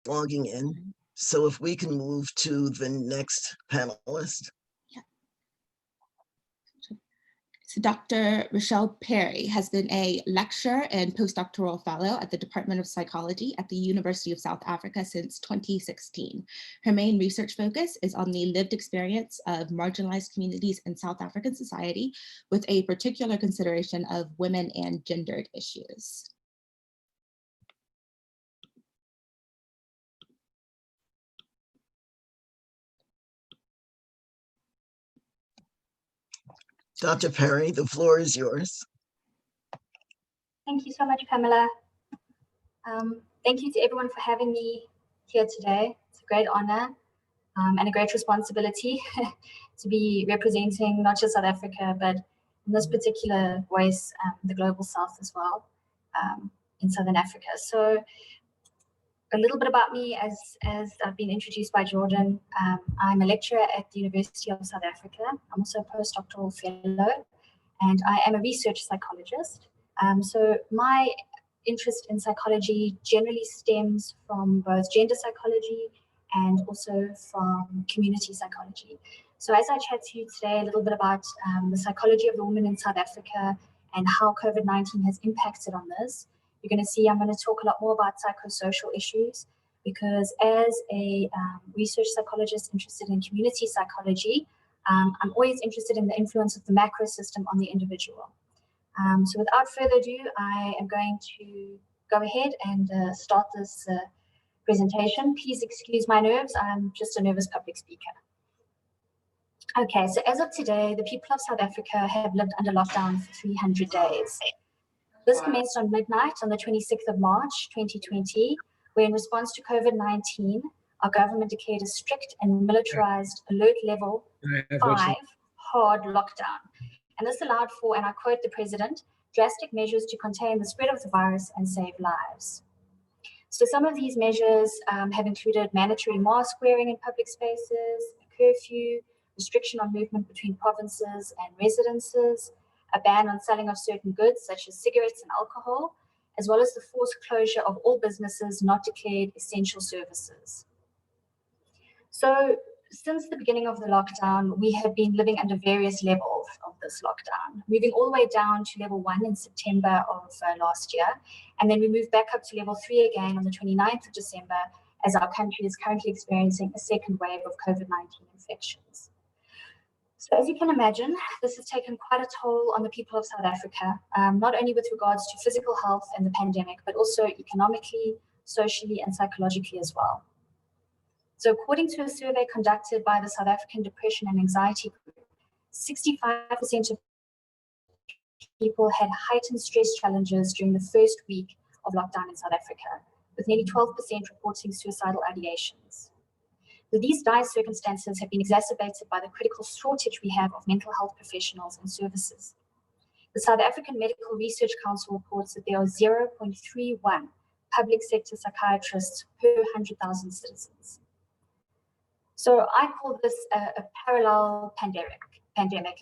logging in. So if we can move to the next panelist. So Dr. Rochelle Perry has been a lecturer and postdoctoral fellow at the Department of Psychology at the University of South Africa since 2016. Her main research focus is on the lived experience of marginalized communities in South African society, with a particular consideration of women and gendered issues. Dr. Perry, the floor is yours. Thank you so much, Pamela. Thank you to everyone for having me here today. It's a great honor and a great responsibility to be representing not just South Africa, but in this particular voice, the global South as well, in Southern Africa. So a little bit about me, as I've been introduced by Jordan. I'm a lecturer at the University of South Africa. I'm also a postdoctoral fellow, and I am a research psychologist. So my interest in psychology generally stems from both gender psychology and also from community psychology. So as I chat to you today a little bit about the psychology of the woman in South Africa and how COVID-19 has impacted on this, you're going to see I'm going to talk a lot more about psychosocial issues, because as a research psychologist interested in community psychology, I'm always interested in the influence of the macro system on the individual. So without further ado, I am going to go ahead and start this presentation. Please excuse my nerves. I'm just a nervous public speaker. Okay, so as of today, the people of South Africa have lived under lockdown for 300 days. This commenced on midnight on the 26th of March, 2020, where in response to COVID-19, our government declared a strict and militarized alert level 5 hard lockdown. And this allowed for, and I quote the president, drastic measures to contain the spread of the virus and save lives. So some of these measures have included mandatory mask wearing in public spaces, a curfew, restriction on movement between provinces and residences, a ban on selling of certain goods such as cigarettes and alcohol, as well as the forced closure of all businesses not declared essential services. So since the beginning of the lockdown, we have been living under various levels of this lockdown, moving all the way down to level 1 in September of last year. And then we moved back up to level 3 again on the 29th of December, as our country is currently experiencing a second wave of COVID-19 infections. So as you can imagine, this has taken quite a toll on the people of South Africa, not only with regards to physical health and the pandemic, but also economically, socially, and psychologically as well. So according to a survey conducted by the South African Depression and Anxiety Group, 65% of people had heightened stress challenges during the first week of lockdown in South Africa, with nearly 12% reporting suicidal ideations. These dire circumstances have been exacerbated by the critical shortage we have of mental health professionals and services. The South African Medical Research Council reports that there are 0.31 public sector psychiatrists per 100,000 citizens. So I call this a parallel pandemic,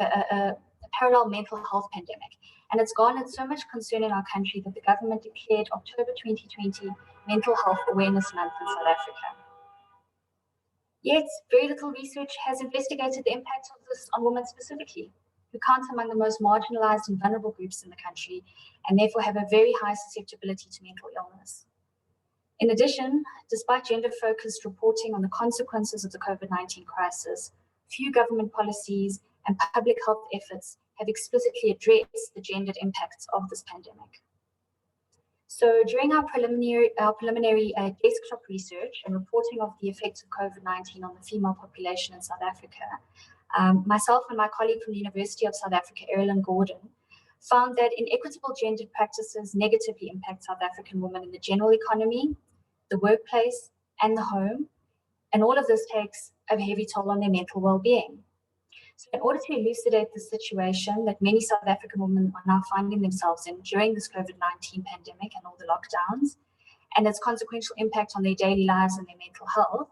a parallel mental health pandemic. And it's garnered so much concern in our country that the government declared October 2020 Mental Health Awareness Month in South Africa. Yet, very little research has investigated the impact of this on women specifically, who count among the most marginalized and vulnerable groups in the country, and therefore have a very high susceptibility to mental illness. In addition, despite gender-focused reporting on the consequences of the COVID-19 crisis, few government policies and public health efforts have explicitly addressed the gendered impacts of this pandemic. So during our preliminary desktop research and reporting of the effects of COVID-19 on the female population in South Africa, myself and my colleague from the University of South Africa, Erilyn Gordon, found that inequitable gendered practices negatively impact South African women in the general economy, the workplace, and the home, and all of this takes a heavy toll on their mental well-being. So in order to elucidate the situation that many South African women are now finding themselves in during this COVID-19 pandemic and all the lockdowns, and its consequential impact on their daily lives and their mental health,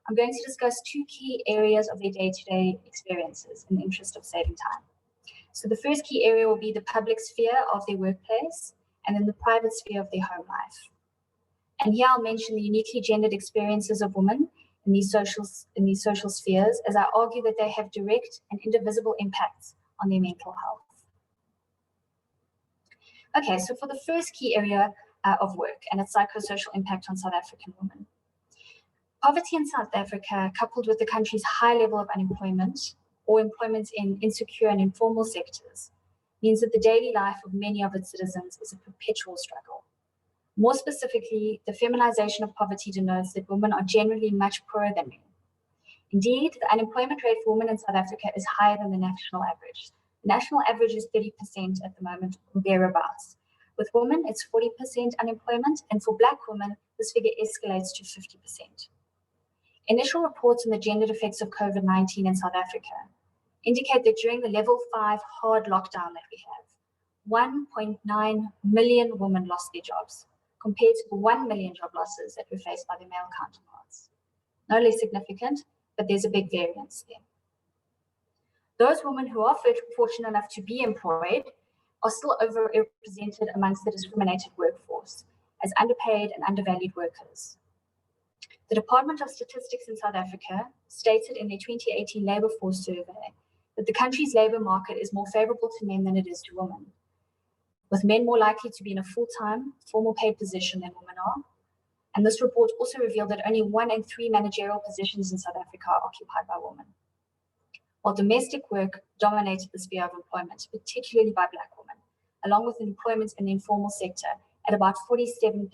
I'm going to discuss two key areas of their day-to-day experiences in the interest of saving time. So the first key area will be the public sphere of their workplace, and then the private sphere of their home life. And here I'll mention the uniquely gendered experiences of women in these social spheres, as I argue that they have direct and indivisible impacts on their mental health. Okay, so for the first key area of work and its psychosocial impact on South African women. Poverty in South Africa, coupled with the country's high level of unemployment or employment in insecure and informal sectors, means that the daily life of many of its citizens is a perpetual struggle. More specifically, the feminization of poverty denotes that women are generally much poorer than men. Indeed, the unemployment rate for women in South Africa is higher than the national average. The national average is 30% at the moment, or thereabouts. With women, it's 40% unemployment, and for Black women, this figure escalates to 50%. Initial reports on the gendered effects of COVID-19 in South Africa indicate that during the level 5 hard lockdown that we have, 1.9 million women lost their jobs, compared to the 1 million job losses that were faced by their male counterparts. No less significant, but there's a big variance there. Those women who are fortunate enough to be employed are still overrepresented amongst the discriminated workforce as underpaid and undervalued workers. The Department of Statistics in South Africa stated in their 2018 labour force survey that the country's labour market is more favourable to men than it is to women, with men more likely to be in a full-time, formal paid position than women are. And this report also revealed that only 1 in 3 managerial positions in South Africa are occupied by women. While domestic work dominated the sphere of employment, particularly by Black women, along with employment in the informal sector at about 47%.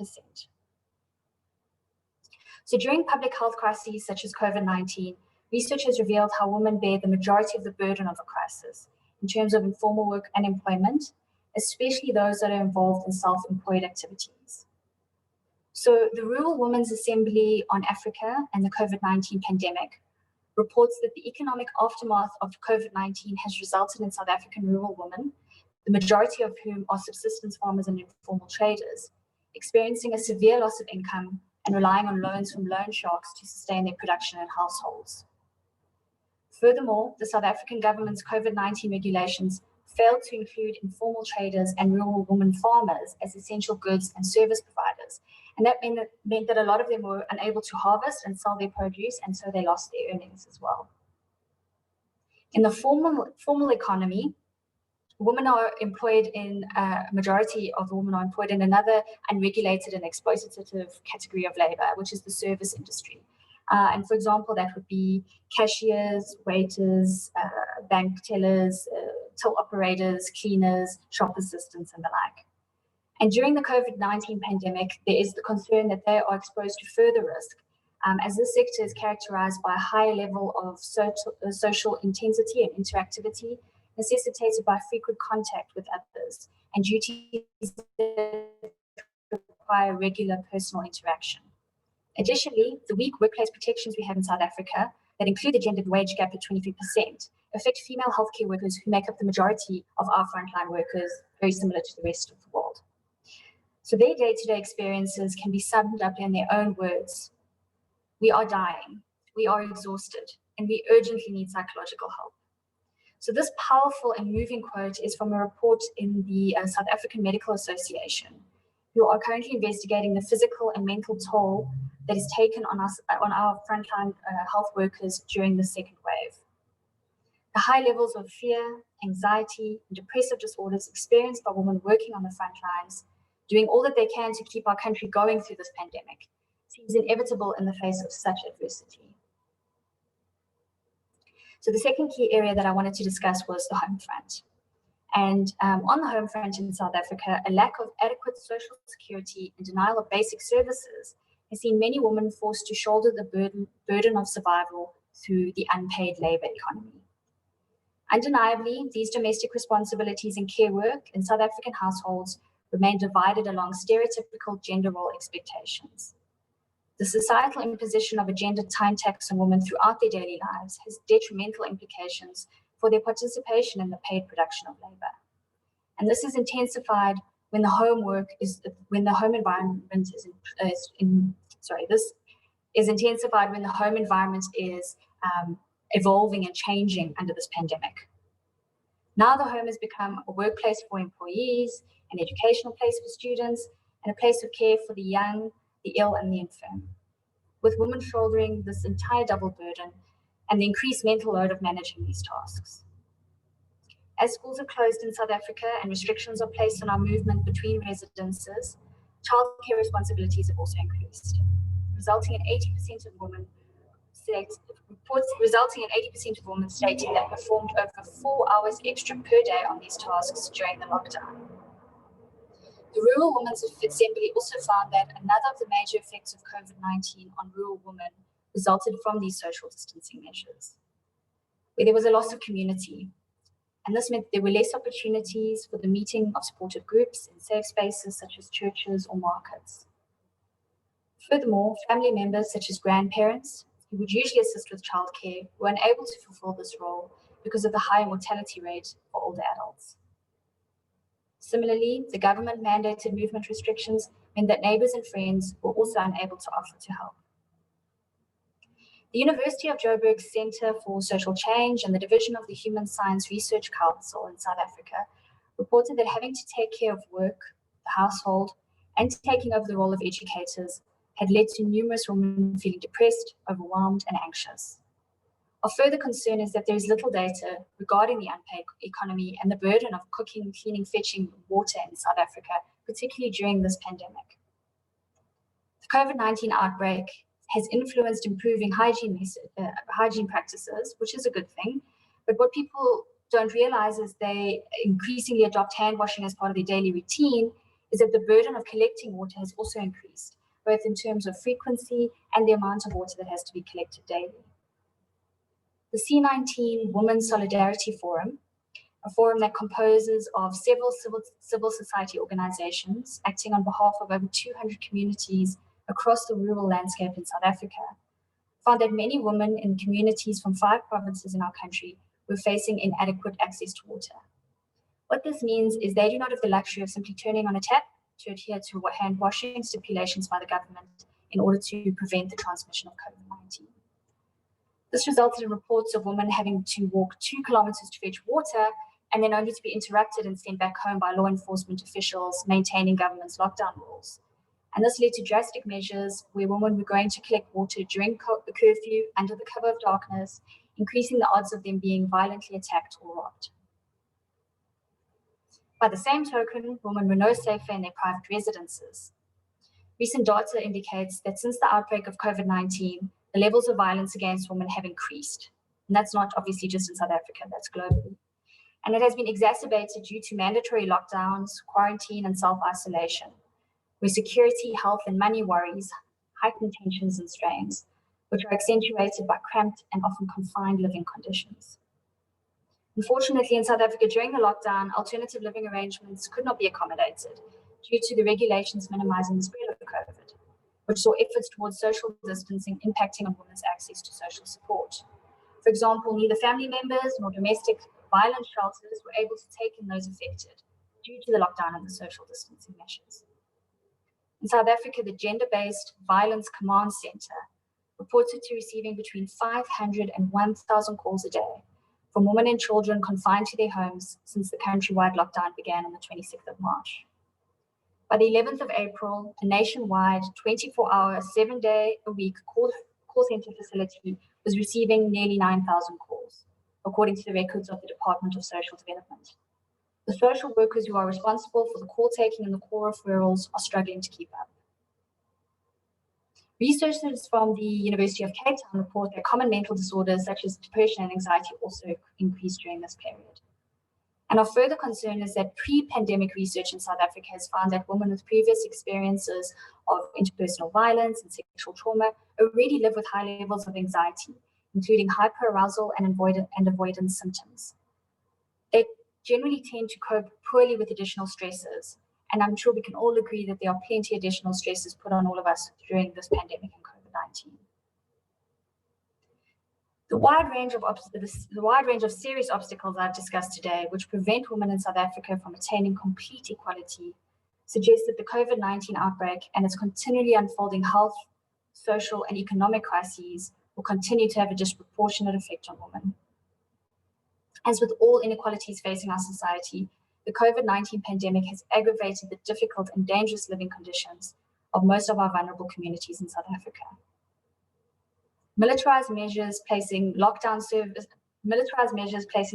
So during public health crises such as COVID-19, research has revealed how women bear the majority of the burden of a crisis in terms of informal work and employment, especially those that are involved in self-employed activities. So the Rural Women's Assembly on Africa and the COVID-19 pandemic reports that the economic aftermath of COVID-19 has resulted in South African rural women, the majority of whom are subsistence farmers and informal traders, experiencing a severe loss of income and relying on loans from loan sharks to sustain their production and households. Furthermore, the South African government's COVID-19 regulations failed to include informal traders and rural women farmers as essential goods and service providers. And that meant that a lot of them were unable to harvest and sell their produce, and so they lost their earnings as well. In the formal economy, women are employed in, majority of the women are employed in another unregulated and exploitative category of labor, which is the service industry. And for example, that would be cashiers, waiters, bank tellers, till operators, cleaners, shop assistants, and the like. And during the COVID-19 pandemic, there is the concern that they are exposed to further risk, as this sector is characterized by a high level of social intensity and interactivity, necessitated by frequent contact with others and duties that require regular personal interaction. Additionally, the weak workplace protections we have in South Africa that include the gendered wage gap at 23% affect female healthcare workers who make up the majority of our frontline workers, very similar to the rest of the world. So their day-to-day experiences can be summed up in their own words. We are dying, we are exhausted, and we urgently need psychological help. So this powerful and moving quote is from a report in the South African Medical Association, who are currently investigating the physical and mental toll that is taken on us, on our frontline health workers during the second wave. The high levels of fear, anxiety, and depressive disorders experienced by women working on the front lines, doing all that they can to keep our country going through this pandemic, seems inevitable in the face of such adversity. So the second key area that I wanted to discuss was the home front. And on the home front in South Africa, a lack of adequate social security and denial of basic services has seen many women forced to shoulder the burden of survival through the unpaid labor economy. Undeniably, these domestic responsibilities and care work in South African households remain divided along stereotypical gender role expectations. The societal imposition of a gendered time tax on women throughout their daily lives has detrimental implications for their participation in the paid production of labor. And this is intensified when the home environment is evolving and changing under this pandemic. Now the home has become a workplace for employees, an educational place for students, and a place of care for the young, the ill, and the infirm, with women shouldering this entire double burden and the increased mental load of managing these tasks. As schools are closed in South Africa and restrictions are placed on our movement between residences, childcare responsibilities have also increased, resulting in 80% of women stating that performed over 4 hours extra per day on these tasks during the lockdown. The Rural Women's Assembly also found that another of the major effects of COVID-19 on rural women resulted from these social distancing measures, where there was a loss of community. And this meant there were less opportunities for the meeting of supportive groups in safe spaces such as churches or markets. Furthermore, family members such as grandparents, who would usually assist with childcare, were unable to fulfill this role because of the high mortality rate for older adults. Similarly, the government mandated movement restrictions meant that neighbors and friends were also unable to offer to help. The University of Joburg's Centre for Social Change and the Division of the Human Science Research Council in South Africa reported that having to take care of work, the household, and taking over the role of educators had led to numerous women feeling depressed, overwhelmed, and anxious. Of further concern is that there is little data regarding the unpaid economy and the burden of cooking, cleaning, fetching water in South Africa, particularly during this pandemic. The COVID-19 outbreak has influenced improving hygiene practices, which is a good thing. But what people don't realize is they increasingly adopt hand washing as part of their daily routine, is that the burden of collecting water has also increased, both in terms of frequency and the amount of water that has to be collected daily. The C19 Women's Solidarity Forum, a forum that composes of several civil society organizations acting on behalf of over 200 communities across the rural landscape in South Africa, found that many women in communities from 5 provinces in our country were facing inadequate access to water. What this means is they do not have the luxury of simply turning on a tap to adhere to hand washing stipulations by the government in order to prevent the transmission of COVID-19. This resulted in reports of women having to walk 2 kilometers to fetch water and then only to be interrupted and sent back home by law enforcement officials maintaining government's lockdown rules. And this led to drastic measures where women were going to collect water during the curfew under the cover of darkness, increasing the odds of them being violently attacked or robbed. By the same token, women were no safer in their private residences. Recent data indicates that since the outbreak of COVID-19, the levels of violence against women have increased. And that's not obviously just in South Africa, that's globally. And it has been exacerbated due to mandatory lockdowns, quarantine, and self-isolation, where security, health, and money worries heighten tensions and strains, which are accentuated by cramped and often confined living conditions. Unfortunately, in South Africa during the lockdown, alternative living arrangements could not be accommodated due to the regulations minimizing the spread of COVID, which saw efforts towards social distancing impacting on women's access to social support. For example, neither family members nor domestic violence shelters were able to take in those affected due to the lockdown and the social distancing measures. In South Africa, the Gender-Based Violence Command Center reported to receiving between 500 and 1,000 calls a day from women and children confined to their homes since the countrywide lockdown began on the 26th of March. By the 11th of April, a nationwide 24-hour, 7-day-a-week call center facility was receiving nearly 9,000 calls, according to the records of the Department of Social Development. The social workers who are responsible for the call taking and the call referrals are struggling to keep up. Researchers from the University of Cape Town report that common mental disorders such as depression and anxiety also increased during this period. And of further concern is that pre-pandemic research in South Africa has found that women with previous experiences of interpersonal violence and sexual trauma already live with high levels of anxiety, including hyperarousal and avoidance symptoms. They generally tend to cope poorly with additional stresses, and I'm sure we can all agree that there are plenty of additional stresses put on all of us during this pandemic and COVID-19. The wide range of serious obstacles I've discussed today, which prevent women in South Africa from attaining complete equality, suggest that the COVID-19 outbreak and its continually unfolding health, social, and economic crises will continue to have a disproportionate effect on women. As with all inequalities facing our society, the COVID-19 pandemic has aggravated the difficult and dangerous living conditions of most of our vulnerable communities in South Africa. Militarized measures placing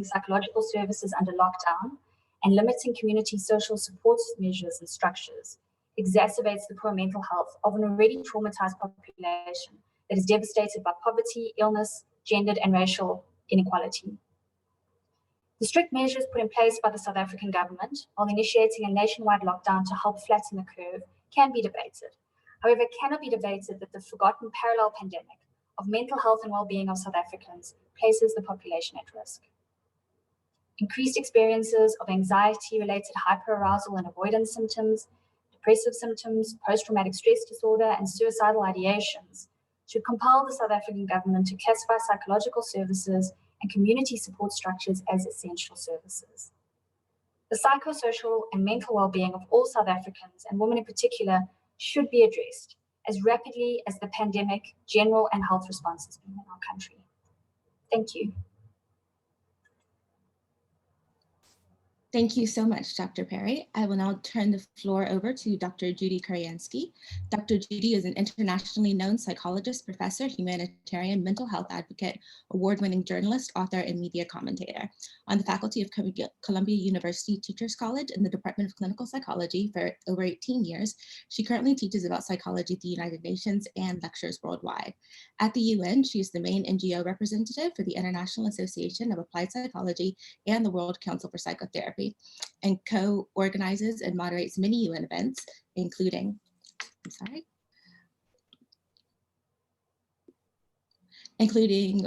psychological services under lockdown and limiting community social support measures and structures exacerbates the poor mental health of an already traumatized population that is devastated by poverty, illness, gendered and racial inequality. The strict measures put in place by the South African government while initiating a nationwide lockdown to help flatten the curve can be debated. However, it cannot be debated that the forgotten parallel pandemic of mental health and well-being of South Africans places the population at risk. Increased experiences of anxiety-related hyperarousal and avoidance symptoms, depressive symptoms, post-traumatic stress disorder, and suicidal ideations should compel the South African government to classify psychological services and community support structures as essential services. The psychosocial and mental well-being of all South Africans, and women in particular, should be addressed as rapidly as the pandemic general and health response has been in our country. Thank you. Thank you so much, Dr. Perry. I will now turn the floor over to Dr. Judy Kuryansky. Dr. Judy is an internationally known psychologist, professor, humanitarian, mental health advocate, award-winning journalist, author, and media commentator. On the faculty of Columbia University Teachers College in the Department of Clinical Psychology for over 18 years, she currently teaches about psychology at the United Nations and lectures worldwide. At the UN, she is the main NGO representative for the International Association of Applied Psychology and the World Council for Psychotherapy, and co-organizes and moderates many UN events, including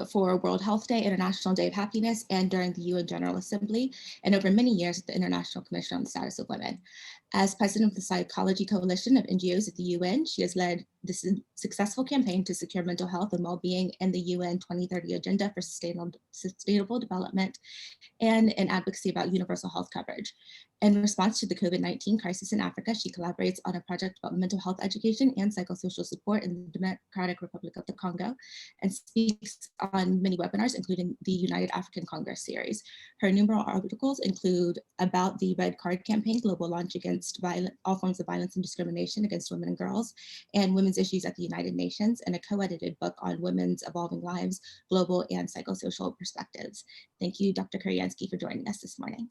for World Health Day, International Day of Happiness, and during the UN General Assembly, and over many years at the International Commission on the Status of Women. As president of the Psychology Coalition of NGOs at the UN, she has led this successful campaign to secure mental health and well-being in the UN 2030 Agenda for Sustainable Development and an advocacy about universal health coverage. In response to the COVID-19 crisis in Africa, she collaborates on a project about mental health education and psychosocial support in the Democratic Republic of the Congo, and speaks on many webinars, including the United African Congress series. Her numerous articles include about the Red Card Campaign, global launch against all forms of violence and discrimination against women and girls, and women's issues at the United Nations, and a co-edited book on women's evolving lives, global and psychosocial perspectives. Thank you, Dr. Kuryansky, for joining us this morning.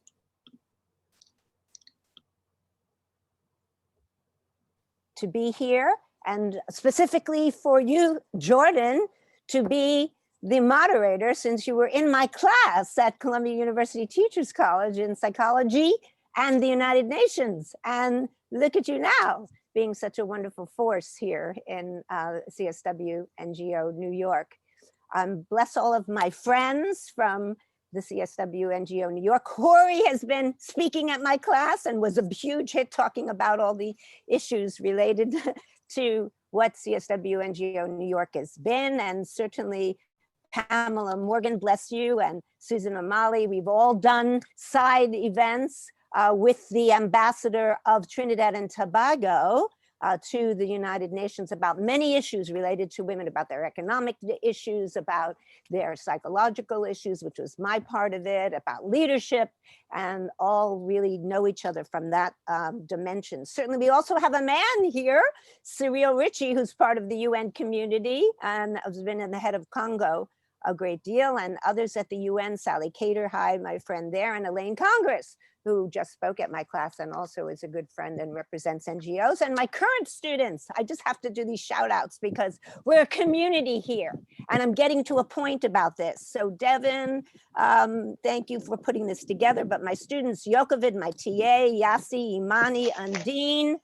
To be here, and specifically for you, Jordan, to be the moderator, since you were in my class at Columbia University Teachers College in psychology and the United Nations. And look at you now, being such a wonderful force here in CSW NGO New York. Bless all of my friends from the CSW NGO New York. Corey has been speaking at my class and was a huge hit, talking about all the issues related to what CSW NGO New York has been, and certainly Pamela Morgan, bless you, and Susan O'Malley. We've all done side events with the ambassador of Trinidad and Tobago to the United Nations about many issues related to women, about their economic issues, about their psychological issues, which was my part of it, about leadership, and all really know each other from that dimension. Certainly, we also have a man here, Cyril Ritchie, who's part of the UN community and has been in the head of Congo a great deal, and others at the UN, Sally Cater, hi, my friend there, and Elaine Congress, who just spoke at my class and also is a good friend and represents NGOs, and my current students. I just have to do these shout outs because we're a community here, and I'm getting to a point about this. So Devin, thank you for putting this together, but my students, Yokovid, my TA, Yasi, Imani, Undine,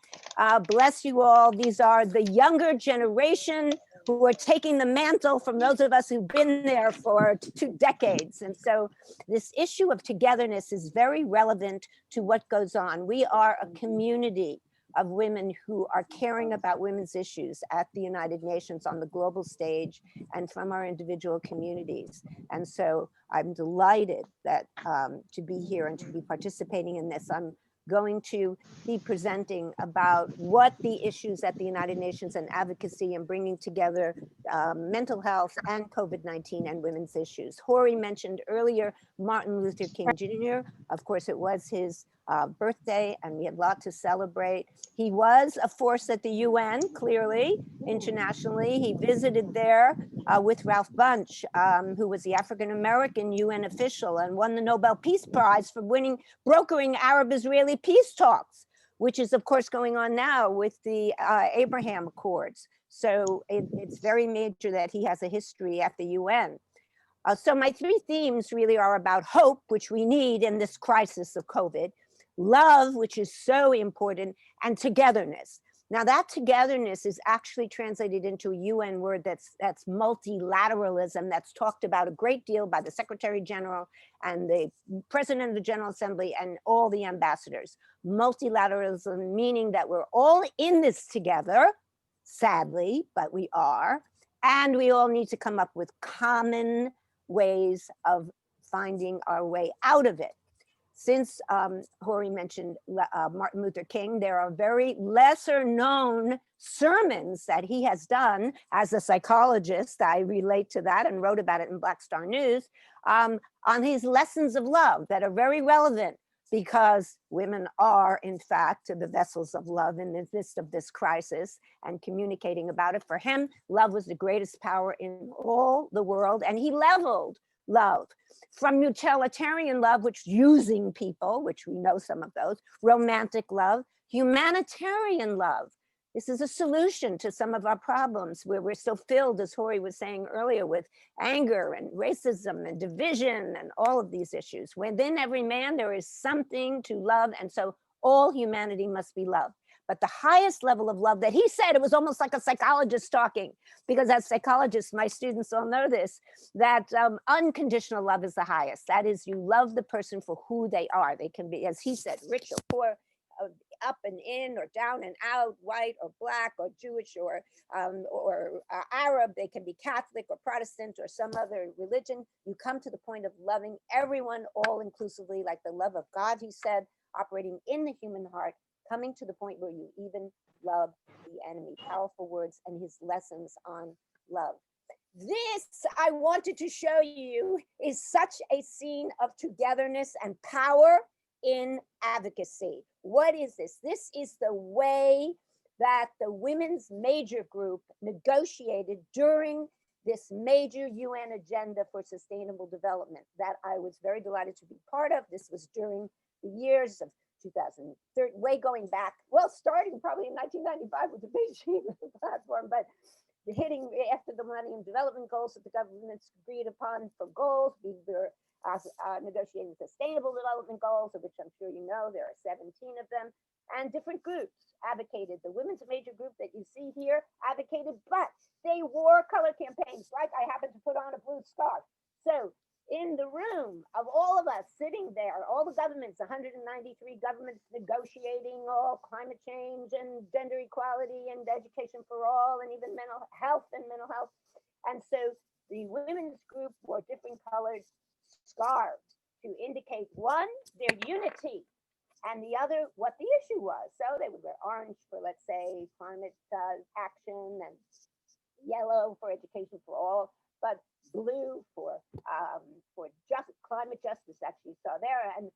bless you all. These are the younger generation who are taking the mantle from those of us who've been there for 2 decades. And so this issue of togetherness is very relevant to what goes on. We are a community of women who are caring about women's issues at the United Nations on the global stage and from our individual communities. And so I'm delighted that to be here and to be participating in this. I'm going to be presenting about what the issues at the United Nations and advocacy and bringing together mental health and COVID-19 and women's issues. Hori mentioned earlier Martin Luther King Jr. Of course, it was his birthday, and we had a lot to celebrate. He was a force at the UN, clearly, internationally. He visited there with Ralph Bunche, who was the African-American UN official and won the Nobel Peace Prize for brokering Arab-Israeli peace talks, which is of course going on now with the Abraham Accords. So it's very major that he has a history at the UN. So my three themes really are about hope, which we need in this crisis of COVID, love, which is so important, and togetherness. Now that togetherness is actually translated into a UN word that's multilateralism, that's talked about a great deal by the Secretary General and the President of the General Assembly and all the ambassadors. Multilateralism meaning that we're all in this together, sadly, but we are, and we all need to come up with common ways of finding our way out of it. Since Hori mentioned Martin Luther King, there are very lesser known sermons that he has done as a psychologist. I relate to that and wrote about it in Black Star News on his lessons of love that are very relevant, because women are in fact the vessels of love in the midst of this crisis, and communicating about it. For him, love was the greatest power in all the world, and he leveled love from utilitarian love, which using people, which we know some of those, romantic love, humanitarian love. This is a solution to some of our problems where we're so filled, as Hori was saying earlier, with anger and racism and division and all of these issues. Within every man, there is something to love. And so all humanity must be loved. But the highest level of love that he said, it was almost like a psychologist talking, because as psychologists, my students all know this, that unconditional love is the highest. That is, you love the person for who they are. They can be, as he said, rich or poor, up and in or down and out, white or black or Jewish or Arab. They can be Catholic or Protestant or some other religion. You come to the point of loving everyone all inclusively, like the love of God, he said, operating in the human heart, coming to the point where you even love the enemy. Powerful words and his lessons on love. This, I wanted to show you, is such a scene of togetherness and power in advocacy. What is this? This is the way that the women's major group negotiated during this major UN agenda for sustainable development that I was very delighted to be part of. This was during the years of 2013, way going back, well, starting probably in 1995 with the Beijing platform, but hitting after the Millennium Development Goals that the governments agreed upon for goals. We were negotiating sustainable development goals, of which I'm sure you know, there are 17 of them, and different groups advocated. The women's major group that you see here advocated, but they wore color campaigns, like I happen to put on a blue scarf. So in the room of all of us sitting there, all the governments, 193 governments negotiating all climate change and gender equality and education for all, and even mental health. And so the women's group wore different colored scarves to indicate, one, their unity, and the other, what the issue was. So they would wear orange for, let's say, climate action, and yellow for education for all, but blue for just climate justice, actually saw there. And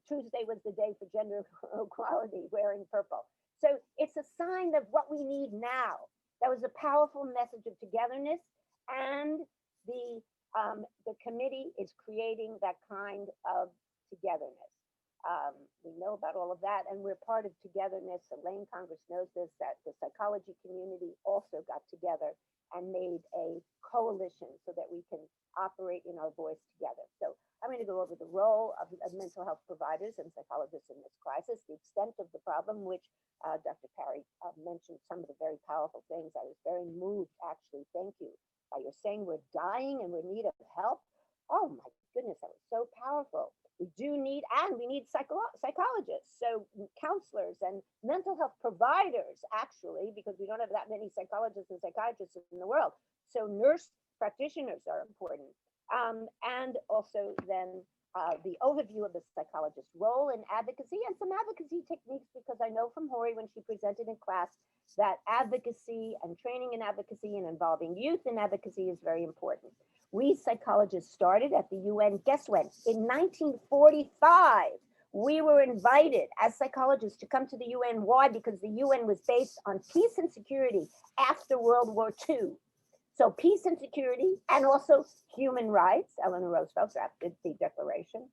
Tuesday was the day for gender equality, wearing purple. So it's a sign of what we need now. That was a powerful message of togetherness, and the committee is creating that kind of togetherness. We know about all of that, and we're part of togetherness. Elaine Congress knows this, that the psychology community also got together and made a coalition so that we can operate in our voice together. So I'm going to go over the role of mental health providers and psychologists in this crisis, the extent of the problem, which Dr. Parry mentioned some of the very powerful things. I was very moved, actually, thank you, by your saying we're dying and we're in need of help. Oh my goodness, that was so powerful. We do need, and we need psychologists, so counselors and mental health providers, actually, because we don't have that many psychologists and psychiatrists in the world. So nurse practitioners are important. And also then the overview of the psychologist's role in advocacy and some advocacy techniques, because I know from Hori when she presented in class that advocacy and training in advocacy and involving youth in advocacy is very important. We psychologists started at the UN, guess when? In 1945, We were invited as psychologists to come to the UN. Why? Because the UN was based on peace and security after World War II. So peace and security, and also human rights. Eleanor Roosevelt drafted the declaration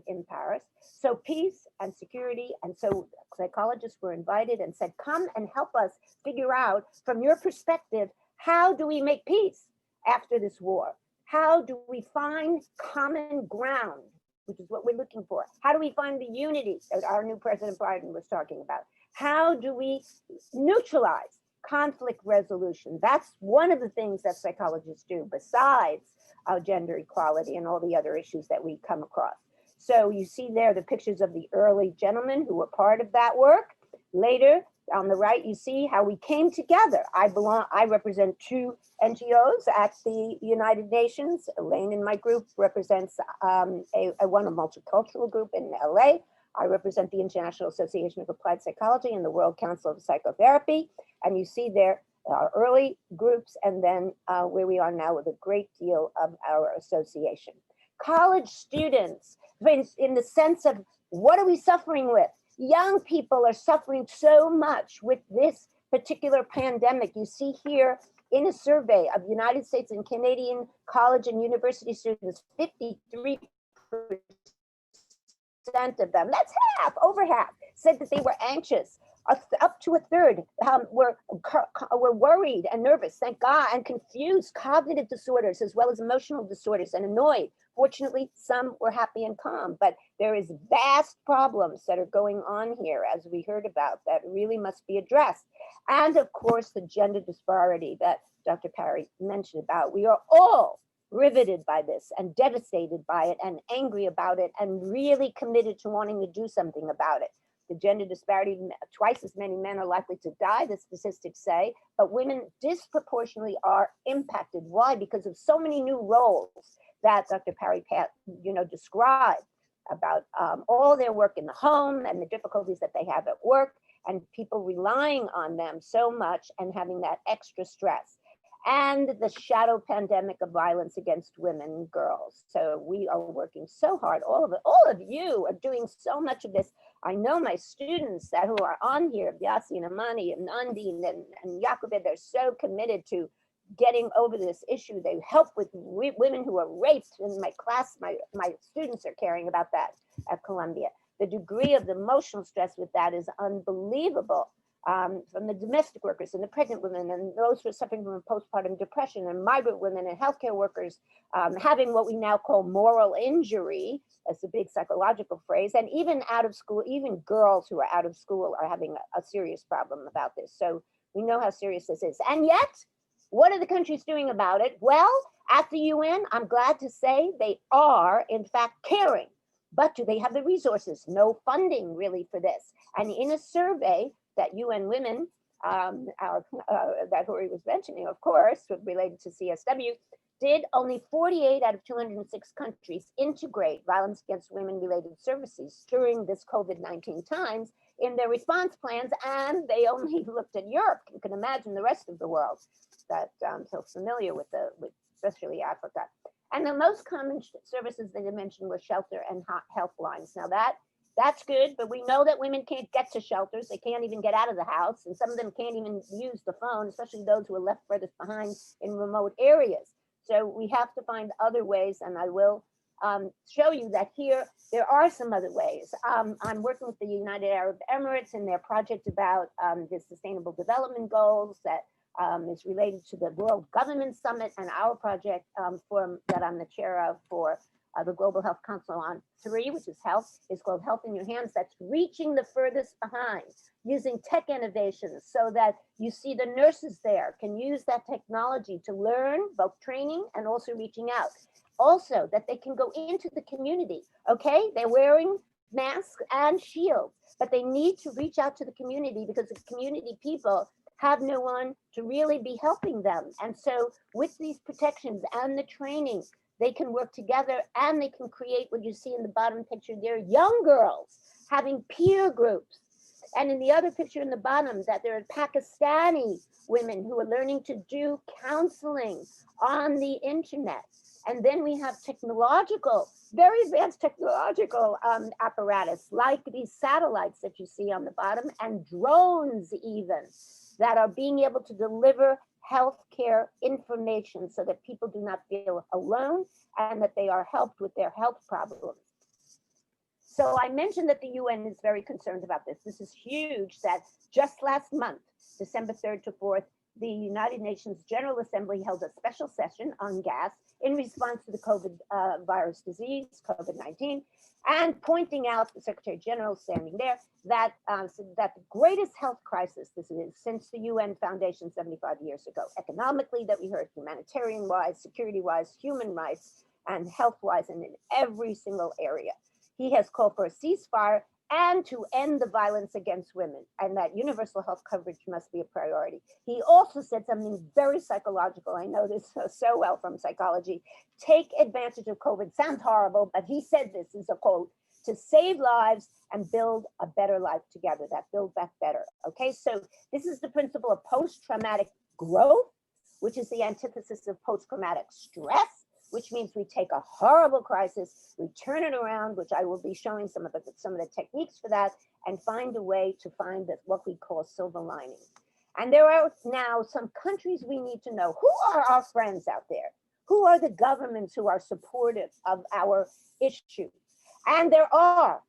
in Paris. So peace and security. And so psychologists were invited and said, come and help us figure out, from your perspective, how do we make peace after this war? How do we find common ground, which is what we're looking for? How do we find the unity that our new President Biden was talking about? How do we neutralize conflict resolution? That's one of the things that psychologists do, besides gender equality and all the other issues that we come across. So you see there the pictures of the early gentlemen who were part of that work. Later, on the right, you see how we came together. I represent 2 NGOs at the United Nations. Elaine in my group represents a multicultural group in LA. I represent the International Association of Applied Psychology and the World Council of Psychotherapy. And you see there our early groups, and then where we are now with a great deal of our association. College students, in the sense of what are we suffering with? Young people are suffering so much with this particular pandemic. You see here in a survey of United States and Canadian college and university students, 53% of them, that's half, over half, said that they were anxious. Up to a third were worried and nervous, thank God, and confused, cognitive disorders as well as emotional disorders, and annoyed. Fortunately, some were happy and calm, but there is vast problems that are going on here, as we heard about, that really must be addressed. And of course, the gender disparity that Dr. Parry mentioned about. We are all riveted by this and devastated by it and angry about it and really committed to wanting to do something about it. The gender disparity, twice as many men are likely to die, the statistics say, but women disproportionately are impacted. Why? Because of so many new roles that Dr. Parry described about all their work in the home and the difficulties that they have at work, and people relying on them so much and having that extra stress. And the shadow pandemic of violence against women and girls. So we are working so hard. All of you are doing so much of this. I know my students who are on here, Vyasi and Amani and Nandine and Jakob, they're so committed to getting over this issue. They help with women who are raped. In my class, my students are caring about that at Columbia. The degree of the emotional stress with that is unbelievable. From the domestic workers and the pregnant women and those who are suffering from postpartum depression, and migrant women and healthcare workers having what we now call moral injury. That's a big psychological phrase. And even out of school, even girls who are out of school are having a serious problem about this. So we know how serious this is. And yet, what are the countries doing about it? Well, at the UN, I'm glad to say they are, in fact, caring. But do they have the resources? No funding really for this. And in a survey that UN Women, that Hori was mentioning, of course, related to CSW, did only 48 out of 206 countries integrate violence against women related services during this COVID-19 times in their response plans, and they only looked at Europe. You can imagine the rest of the world that I'm so familiar with, especially Africa. And the most common services that they mentioned were shelter and health lines. Now that's good, but we know that women can't get to shelters. They can't even get out of the house, and some of them can't even use the phone, especially those who are left furthest behind in remote areas. So we have to find other ways, and I will show you that here there are some other ways. I'm working with the United Arab Emirates in their project about the Sustainable Development Goals that is related to the World Government Summit, and our project that I'm the chair of for the Global Health Council on 3, which is health, is called Health in Your Hands. That's reaching the furthest behind, using tech innovations so that you see the nurses there can use that technology to learn, both training and also reaching out. Also, that they can go into the community, okay? They're wearing masks and shields, but they need to reach out to the community because the community people have no one to really be helping them. And so with these protections and the training, they can work together and they can create what you see in the bottom picture there, young girls having peer groups. And in the other picture in the bottom, that there are Pakistani women who are learning to do counseling on the internet. And then we have technological, very advanced technological apparatus, like these satellites that you see on the bottom, and drones even, that are being able to deliver healthcare information so that people do not feel alone and that they are helped with their health problems. So I mentioned that the UN is very concerned about this. This is huge, that just last month, December 3rd to 4th, the United Nations General Assembly held a special session on gas in response to the COVID virus disease, COVID-19, and pointing out, the Secretary General standing there, that, that the greatest health crisis this is since the UN Foundation 75 years ago, economically, that we heard, humanitarian-wise, security-wise, human rights, and health-wise, and in every single area. He has called for a ceasefire and to end the violence against women, and that universal health coverage must be a priority. He also said something very psychological. I know this so well from psychology. Take advantage of COVID. Sounds horrible, but he said this is a quote, to save lives and build a better life together, that build back better. Okay, so this is the principle of post-traumatic growth, which is the antithesis of post-traumatic stress, which means we take a horrible crisis, we turn it around, which I will be showing some of the techniques for that, and find a way to find that what we call silver lining. And there are now some countries we need to know. Who are our friends out there? Who are the governments who are supportive of our issue? And there are,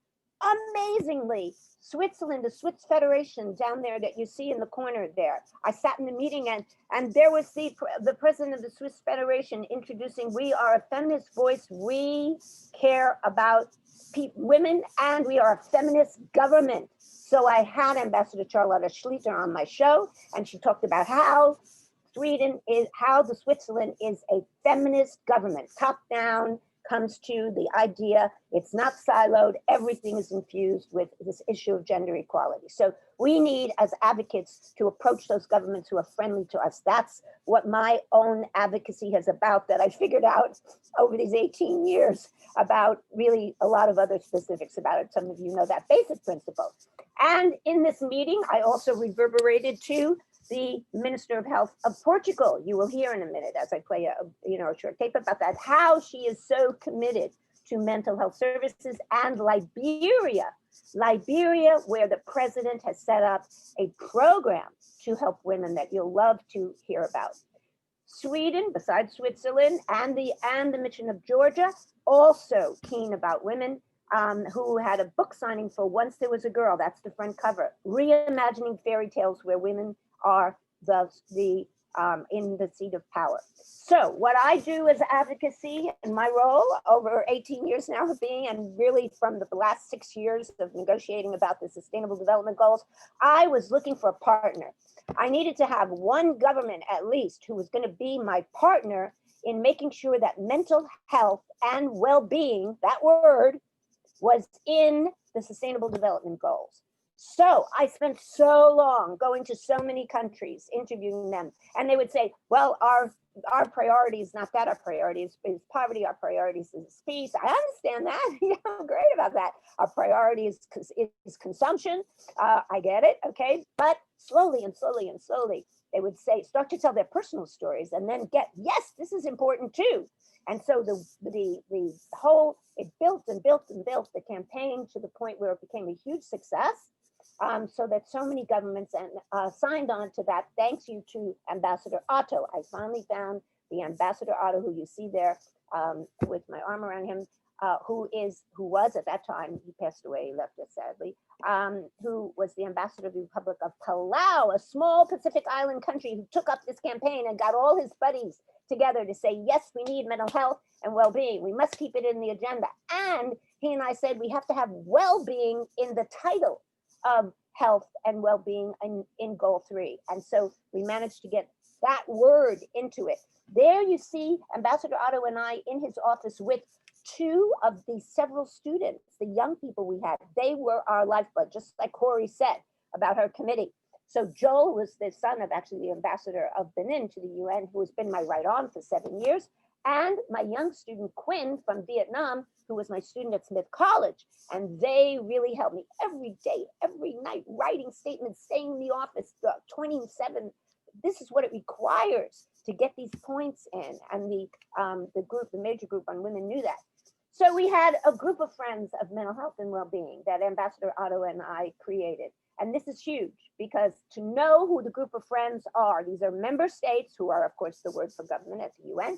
amazingly, Switzerland, the Swiss Federation down there that you see in the corner there. I sat in the meeting and there was the president of the Swiss Federation introducing, we are a feminist voice, we care about women, and we are a feminist government. So I had Ambassador Charlotte Schlitter on my show, and she talked about how the Switzerland is a feminist government, top down, comes to the idea, it's not siloed, everything is infused with this issue of gender equality. So we need, as advocates, to approach those governments who are friendly to us. That's what my own advocacy is about, that I figured out over these 18 years, about really a lot of other specifics about it. Some of you know that basic principle. And in this meeting, I also reverberated to the Minister of Health of Portugal. You will hear in a minute as I play a short tape about that, how she is so committed to mental health services, and Liberia, where the president has set up a program to help women that you'll love to hear about. Sweden, besides Switzerland, and the mission of Georgia, also keen about women, who had a book signing for Once There Was a Girl, that's the front cover, reimagining fairy tales where women are in the seat of power. So what I do as advocacy in my role over 18 years now of being, and really from the last 6 years of negotiating about the Sustainable Development Goals, I was looking for a partner. I needed to have one government at least who was going to be my partner in making sure that mental health and well-being, that word, was in the Sustainable Development Goals. So I spent so long going to so many countries, interviewing them, and they would say, well, our priority is not that, our priority is poverty, our priority is peace. I understand that, I'm great about that. Our priority is consumption, I get it, okay? But slowly and slowly and slowly, they would start to tell their personal stories and then yes, this is important too. And so the whole, it built and built and built the campaign to the point where it became a huge success. So that so many governments signed on to that, thanks you to Ambassador Otto. I finally found the Ambassador Otto, who you see there with my arm around him, who was at that time, he passed away, he left us sadly, who was the ambassador of the Republic of Palau, a small Pacific island country, who took up this campaign and got all his buddies together to say, yes, we need mental health and well-being. We must keep it in the agenda. And he and I said, we have to have well-being in the title of health and well-being in goal 3. And so we managed to get that word into it. There you see Ambassador Otto and I in his office with 2 of the several students, the young people we had. They were our lifeblood, just like Corey said about her committee. So Joel was the son of actually the ambassador of Benin to the UN, who has been my right arm for 7 years. and my young student Quinn from Vietnam, who was my student at Smith College. And they really helped me every day, every night, writing statements, staying in the office 27. This is what it requires to get these points in. And the group, the major group on women knew that. So we had a group of friends of mental health and well-being that Ambassador Otto and I created. And this is huge because to know who the group of friends are, these are member states who are, of course, the word for government at the UN,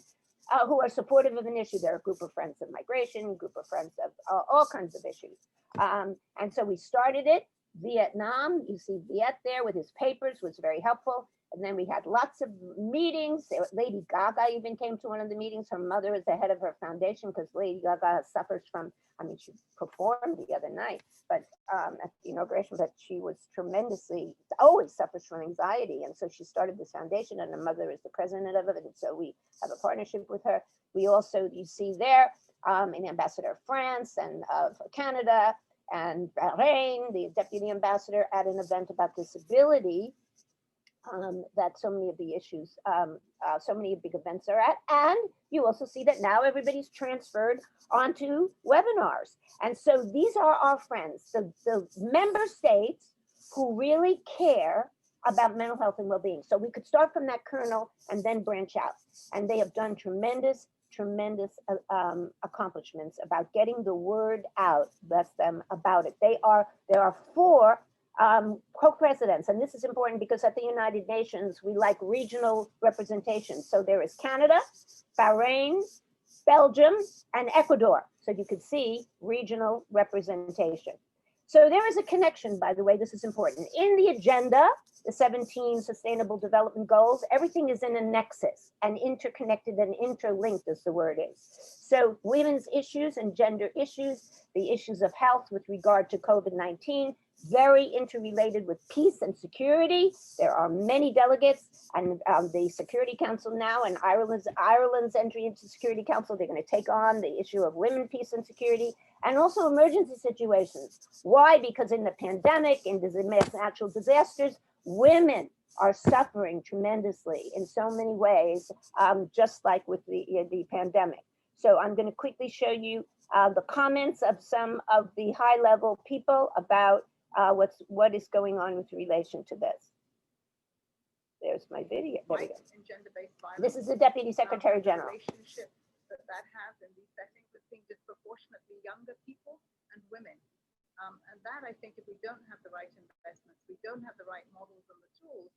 who are supportive of an issue. They're a group of friends of migration, group of friends of all kinds of issues. And so we started it. Vietnam, you see Viet there with his papers, was very helpful. And then we had lots of meetings. Lady Gaga even came to one of the meetings. Her mother is the head of her foundation because Lady Gaga suffers from, I mean, she performed the other night, but at the inauguration, but she was tremendously, always suffers from anxiety. And so she started this foundation and her mother is the president of it. And so we have a partnership with her. We also, you see there, an ambassador of France and of Canada and Bahrain, the deputy ambassador at an event about disability. That so many of the issues, so many big events are at. And you also see that now everybody's transferred onto webinars. And so these are our friends, the member states who really care about mental health and well-being. So we could start from that kernel and then branch out. And they have done tremendous accomplishments about getting the word out, bless them, about it. There are 4 co-presidents, and this is important because at the United Nations, we like regional representation. So there is Canada, Bahrain, Belgium, and Ecuador. So you could see regional representation. So there is a connection, by the way, this is important. In the agenda, the 17 Sustainable Development Goals, everything is in a nexus and interconnected and interlinked, as the word is. So women's issues and gender issues, the issues of health with regard to COVID-19, very interrelated with peace and security. There are many delegates, and the Security Council now, and Ireland's entry into Security Council, they're going to take on the issue of women, peace, and security, and also emergency situations. Why? Because in the pandemic, in the natural disasters, women are suffering tremendously in so many ways, just like with the pandemic. So I'm going to quickly show you the comments of some of the high-level people about what is going on with relation to this. There's my video. There we go. And gender-based violence. This is the Deputy Secretary General. Relationship that has in these settings between disproportionately younger people and women. And that, I think, if we don't have the right investments, we don't have the right models and the tools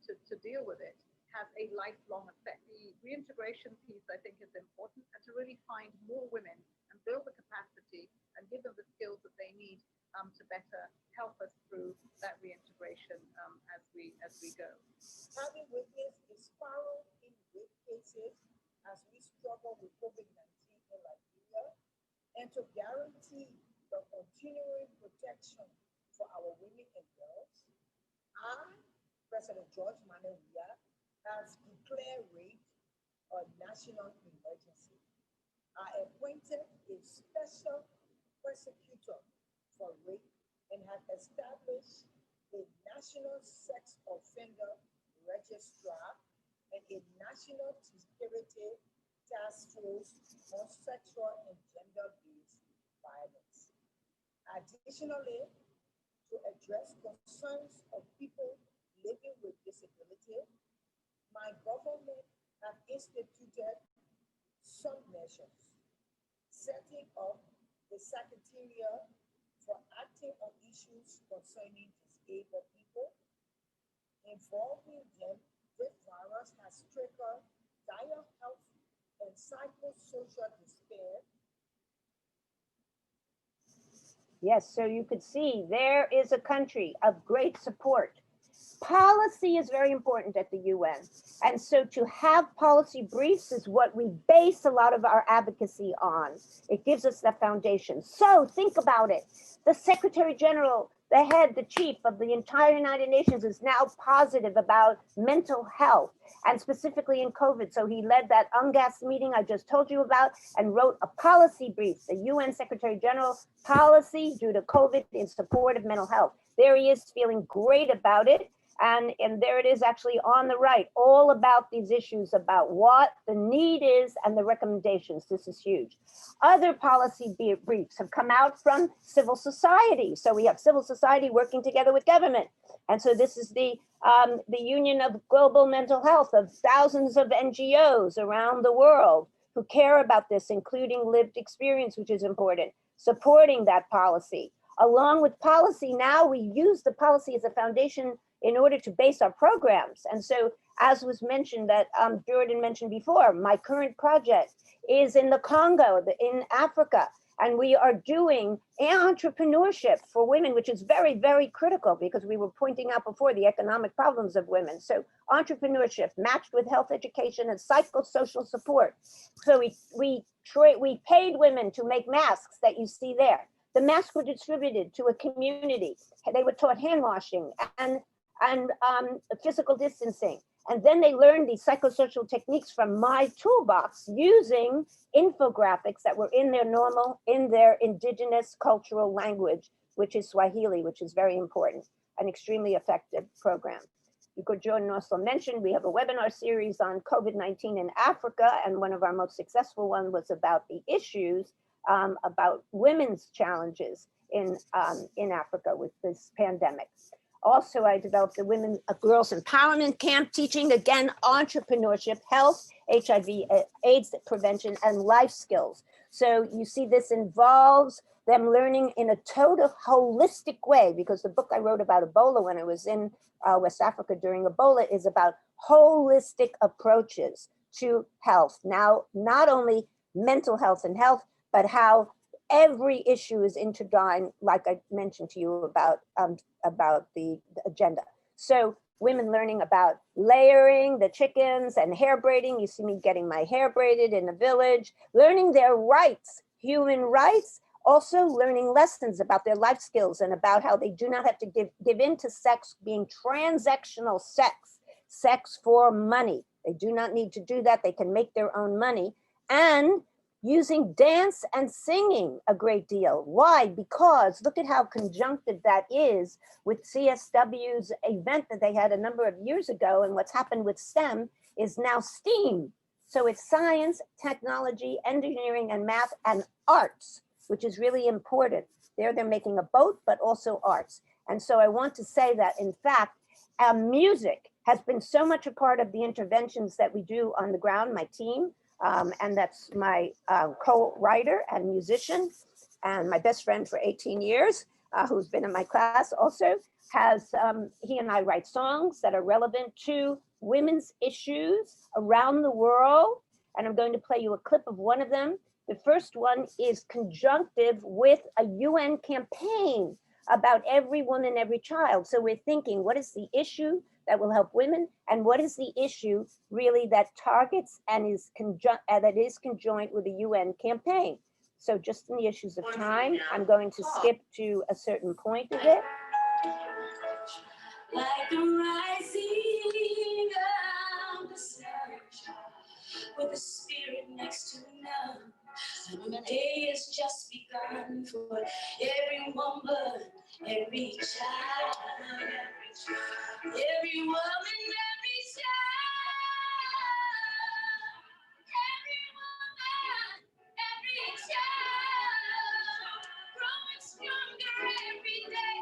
to deal with it, has a lifelong effect. The reintegration piece, I think, is important, and to really find more women and build the capacity and give them the skills that they need to better help us through that reintegration as we go. Having witnessed a spiral in rape cases as we struggle with COVID-19 in Liberia, and to guarantee the continuing protection for our women and girls, I, President George Manuel Weah, has declared rape a national emergency. I appointed a special prosecutor for rape and have established a national sex offender registrar and a national security task force on sexual and gender-based violence. Additionally, to address concerns of people living with disability, my government has instituted some measures, setting up the Secretariat for acting on issues concerning disabled people. Involving them, this virus has triggered dire health and psychosocial despair. Yes, so you could see there is a country of great support. Policy is very important at the UN. And so to have policy briefs is what we base a lot of our advocacy on. It gives us the foundation. So think about it. The Secretary General, the head, the chief of the entire United Nations is now positive about mental health and specifically in COVID. So he led that UNGAS meeting I just told you about and wrote a policy brief, the UN Secretary General policy due to COVID in support of mental health. There he is feeling great about it. And there it is actually on the right, all about these issues about what the need is and the recommendations. This is huge. Other policy briefs have come out from civil society. So we have civil society working together with government. And so this is the Union of Global Mental Health of thousands of NGOs around the world who care about this, including lived experience, which is important, supporting that policy. Along with policy, now we use the policy as a foundation in order to base our programs. And so, as was mentioned, that Jordan mentioned before, my current project is in the Congo, in Africa, and we are doing entrepreneurship for women, which is very, very critical because we were pointing out before the economic problems of women. So entrepreneurship matched with health education and psychosocial support. So we paid women to make masks that you see there. The masks were distributed to a community. They were taught hand washing and physical distancing. And then they learned these psychosocial techniques from my toolbox using infographics that were in their indigenous cultural language, which is Swahili, which is very important, an extremely effective program. Because Jordan also mentioned, we have a webinar series on COVID-19 in Africa, and one of our most successful ones was about the issues about women's challenges in Africa with this pandemic. Also, I developed a girls empowerment camp teaching, again, entrepreneurship, health, HIV, AIDS prevention, and life skills. So you see this involves them learning in a total holistic way, because the book I wrote about Ebola when I was in West Africa during Ebola is about holistic approaches to health. Now, not only mental health and health, but how every issue is intertwined, like I mentioned to you about the agenda. So women learning about layering the chickens and hair braiding. You see me getting my hair braided in a village, learning their rights, human rights, also learning lessons about their life skills and about how they do not have to give in to sex being transactional sex for money. They do not need to do that. They can make their own money. And using dance and singing a great deal. Why? Because look at how conjunctive that is with CSW's event that they had a number of years ago, and what's happened with STEM is now STEAM. So it's science, technology, engineering, and math, and arts, which is really important. They're making a boat, but also arts. And so I want to say that, in fact, music has been so much a part of the interventions that we do on the ground, my team, and that's my co-writer and musician and my best friend for 18 years, who's been in my class also, he and I write songs that are relevant to women's issues around the world. And I'm going to play you a clip of one of them. The first one is conjunctive with a UN campaign about every woman, every child. So we're thinking, what is the issue that will help women, and what is the issue really that targets and is conjoint with the UN campaign? So just in the issues of time, I'm going to skip to a certain point of it. Like the rising of the sun, with the spirit next to none. And the day has just begun for every woman, every child, every woman, every child, every woman, every child, growing stronger every day,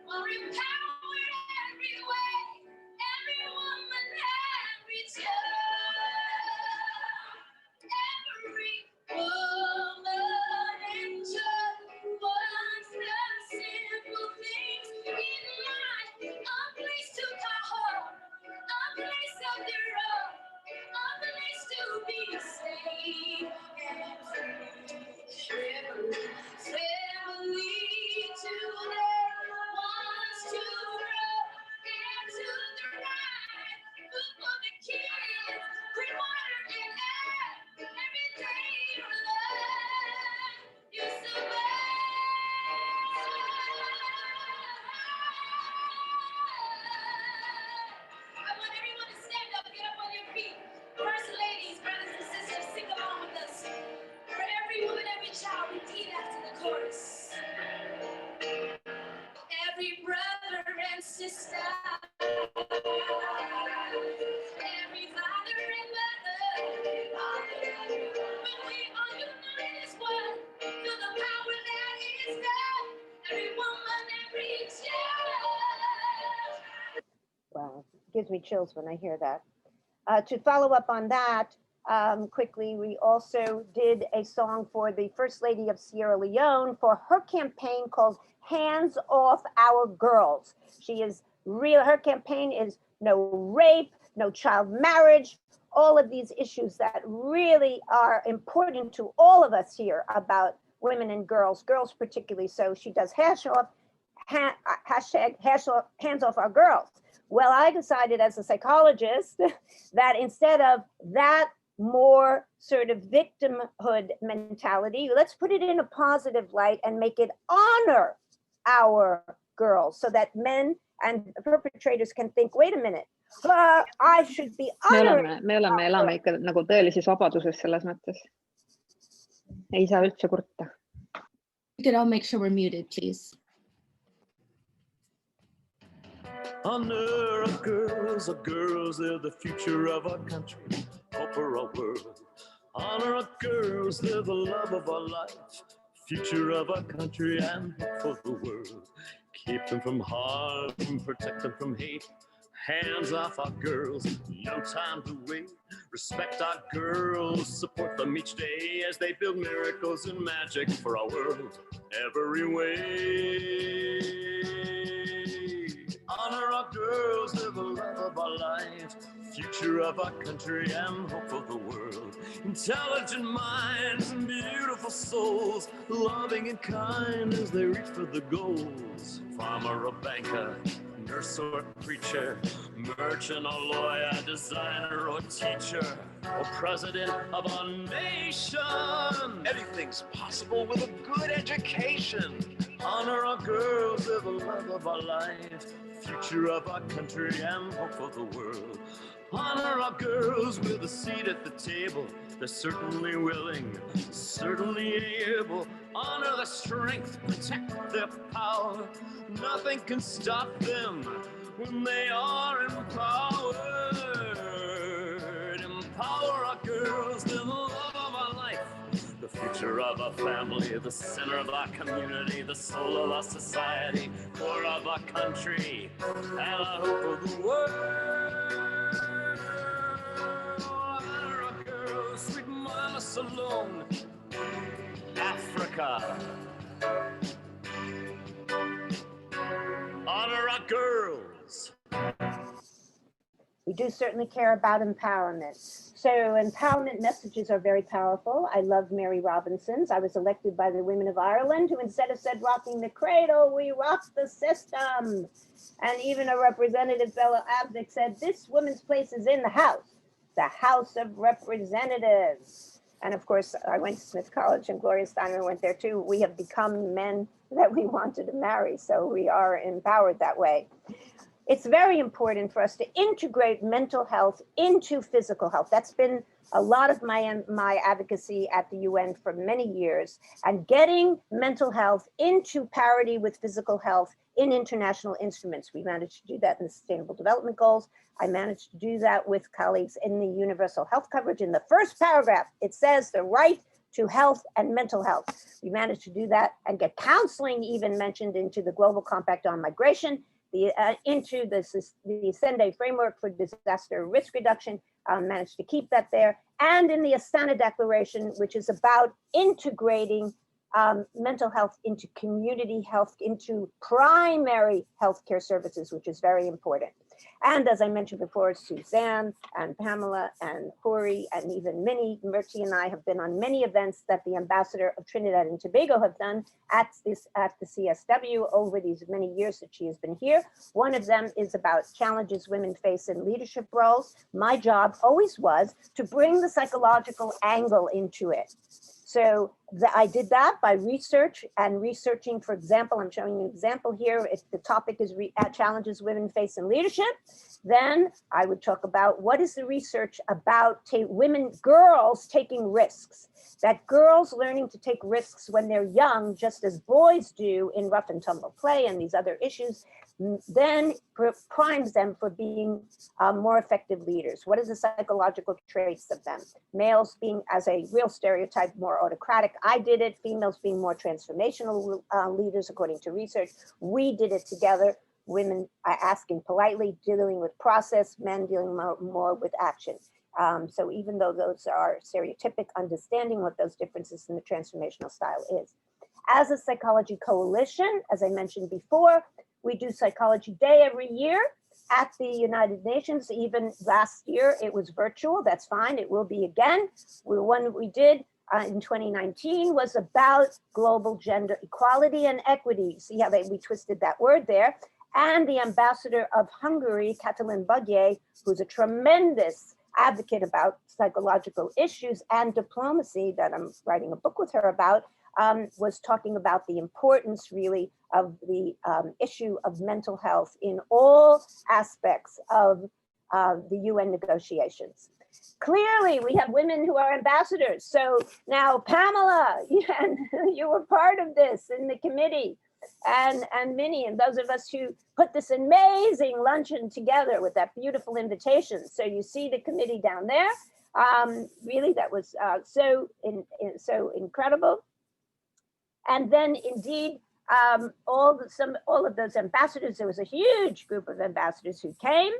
more empowered every way, every woman, every child, every woman and child wants the simple things in life, a place to call home, a place of their own, a place to be safe and free. Every family today wants to grow and to thrive. Food for the kids, clean water and air, every day your life is I want everyone to stand up, get up on your feet. First ladies, brothers and sisters, sing along with us. gives me chills when I hear that. To follow up on that, quickly, we also did a song for the First Lady of Sierra Leone for her campaign called Hands Off Our Girls. She is real, her campaign is no rape, no child marriage, all of these issues that really are important to all of us here about women and girls particularly. So she does hashtag hands off our girls. Well, I decided as a psychologist that instead of that more sort of victimhood mentality, let's put it in a positive light and make it honor our girls so that men and perpetrators can think, wait a minute, I should be honoring. me elame ikka nagu tõelises vabaduses selles mõttes. Ei saa üldse kurta. We could all make sure we're muted, please. Honor our girls, they're the future of our country, hope for our world. Honor our girls, they're the love of our life, future of our country and hope for the world. Keep them from harm, protect them from hate. Hands off our girls, no time to wait. Respect our girls, support them each day as they build miracles and magic for our world every way. Honor our girls, they're the love of our life, future of our country and hope for the world. Intelligent minds and beautiful souls, loving and kind as they reach for the goals. Farmer or banker, nurse or preacher, merchant or lawyer, designer or teacher, or president of our nation. Anything's possible with a good education. Honor our girls, they're the love of our life, future of our country and hope for the world. Honor our girls with a seat at the table. They're certainly willing, certainly able. Honor their strength, protect their power. Nothing can stop them when they are empowered. Empower our girls, they're the love of our life, the future of our family, the center of our community, the soul of our society, core of our country, and our hope for the world. Honor our girls, sweet Mama Salome, Africa. Honor our girls. We do certainly care about empowerment. So empowerment messages are very powerful. I love Mary Robinson's. I was elected by the women of Ireland who instead of said rocking the cradle, we rock the system. And even a representative fellow advocate said, this woman's place is in the House of Representatives. And of course, I went to Smith College and Gloria Steiner went there too. We have become men that we wanted to marry. So we are empowered that way. It's very important for us to integrate mental health into physical health. That's been a lot of my advocacy at the UN for many years, and getting mental health into parity with physical health in international instruments. We managed to do that in the Sustainable Development Goals. I managed to do that with colleagues in the universal health coverage. In the first paragraph, it says the right to health and mental health. We managed to do that and get counseling even mentioned into the Global Compact on Migration, into the Sendai framework for disaster risk reduction, managed to keep that there. And in the Astana Declaration, which is about integrating mental health into community health, into primary healthcare services, which is very important. And as I mentioned before, Suzanne and Pamela and Hori and even Minnie, Murti and I have been on many events that the ambassador of Trinidad and Tobago have done at the CSW over these many years that she has been here. One of them is about challenges women face in leadership roles. My job always was to bring the psychological angle into it. So I did that by research and researching, for example, I'm showing you an example here. If the topic is challenges women face in leadership, then I would talk about what is the research about girls taking risks, that girls learning to take risks when they're young, just as boys do in rough and tumble play and these other issues, then primes them for being more effective leaders. What are the psychological traits of them? Males being, as a real stereotype, more autocratic. I did it. Females being more transformational leaders, according to research. We did it together. women asking politely, dealing with process, men dealing more with action. So even though those are stereotypic, understanding what those differences in the transformational style is. As a psychology coalition, as I mentioned before, we do Psychology Day every year at the United Nations. Even last year, it was virtual. That's fine. It will be again. The one we did in 2019 was about global gender equality and equity. See how we twisted that word there. And the ambassador of Hungary, Katalin Budje, who's a tremendous advocate about psychological issues and diplomacy that I'm writing a book with her about, was talking about the importance really of the issue of mental health in all aspects of the UN negotiations. Clearly, we have women who are ambassadors. So now, Pamela, you were part of this in the committee, and Minnie, and those of us who put this amazing luncheon together with that beautiful invitation. So you see the committee down there. Really, that was so incredible. And then, indeed, all of those ambassadors, there was a huge group of ambassadors who came.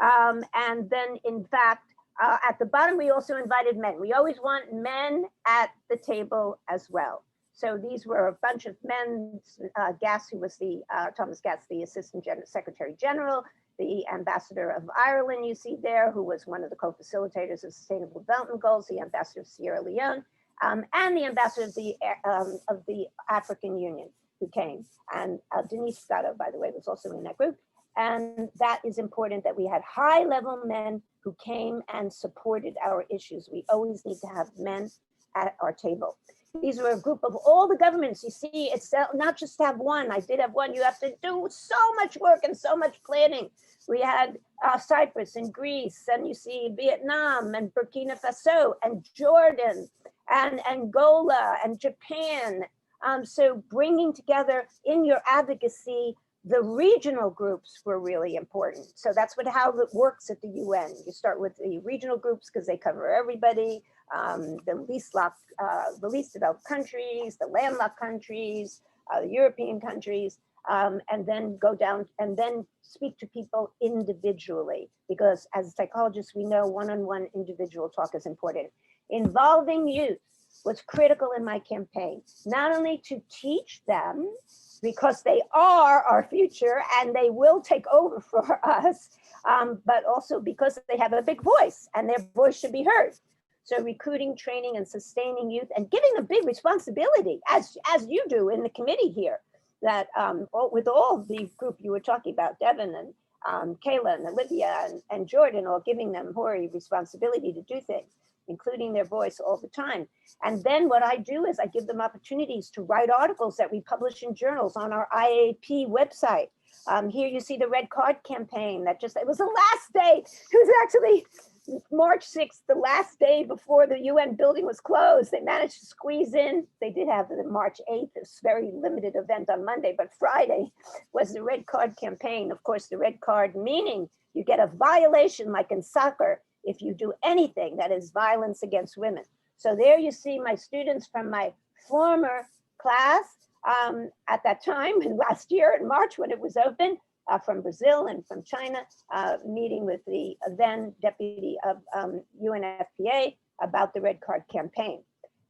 And then, in fact, at the bottom, we also invited men. We always want men at the table as well. So these were a bunch of men, Gass, who was Thomas Gass, the Assistant Secretary General, the Ambassador of Ireland, you see there, who was one of the co-facilitators of Sustainable Development Goals, the Ambassador of Sierra Leone, and the Ambassador of the African Union, who came. And Denise Scotto, by the way, was also in that group. And that is important, that we had high-level men who came and supported our issues. We always need to have men at our table. These were a group of all the governments. You see, it's not just to have one. I did have one. You have to do so much work and so much planning. We had Cyprus and Greece, and you see Vietnam and Burkina Faso and Jordan and Angola and Japan. So bringing together in your advocacy, the regional groups were really important. So that's how it works at the UN. You start with the regional groups because they cover everybody, the least developed countries, the landlocked countries, the European countries, and then go down and then speak to people individually, because as psychologists, we know one-on-one individual talk is important. Involving youth was critical in my campaign, not only to teach them, because they are our future and they will take over for us, but also because they have a big voice and their voice should be heard. So recruiting, training, and sustaining youth and giving a big responsibility, as you do in the committee here, that with all the group you were talking about, Devin and Kayla and Olivia and Jordan, all giving them hoary responsibility to do things, including their voice all the time. And then what I do is I give them opportunities to write articles that we publish in journals on our IAP website. Here you see the Red Card campaign that it was the last day. It was actually March 6th, the last day before the UN building was closed. They managed to squeeze in. They did have the March 8th, this very limited event on Monday, but Friday was the Red Card campaign. Of course, the red card meaning you get a violation like in soccer if you do anything that is violence against women. So there you see my students from my former class at that time, and last year in March when it was open, from Brazil and from China, meeting with the then deputy of UNFPA about the Red Card campaign.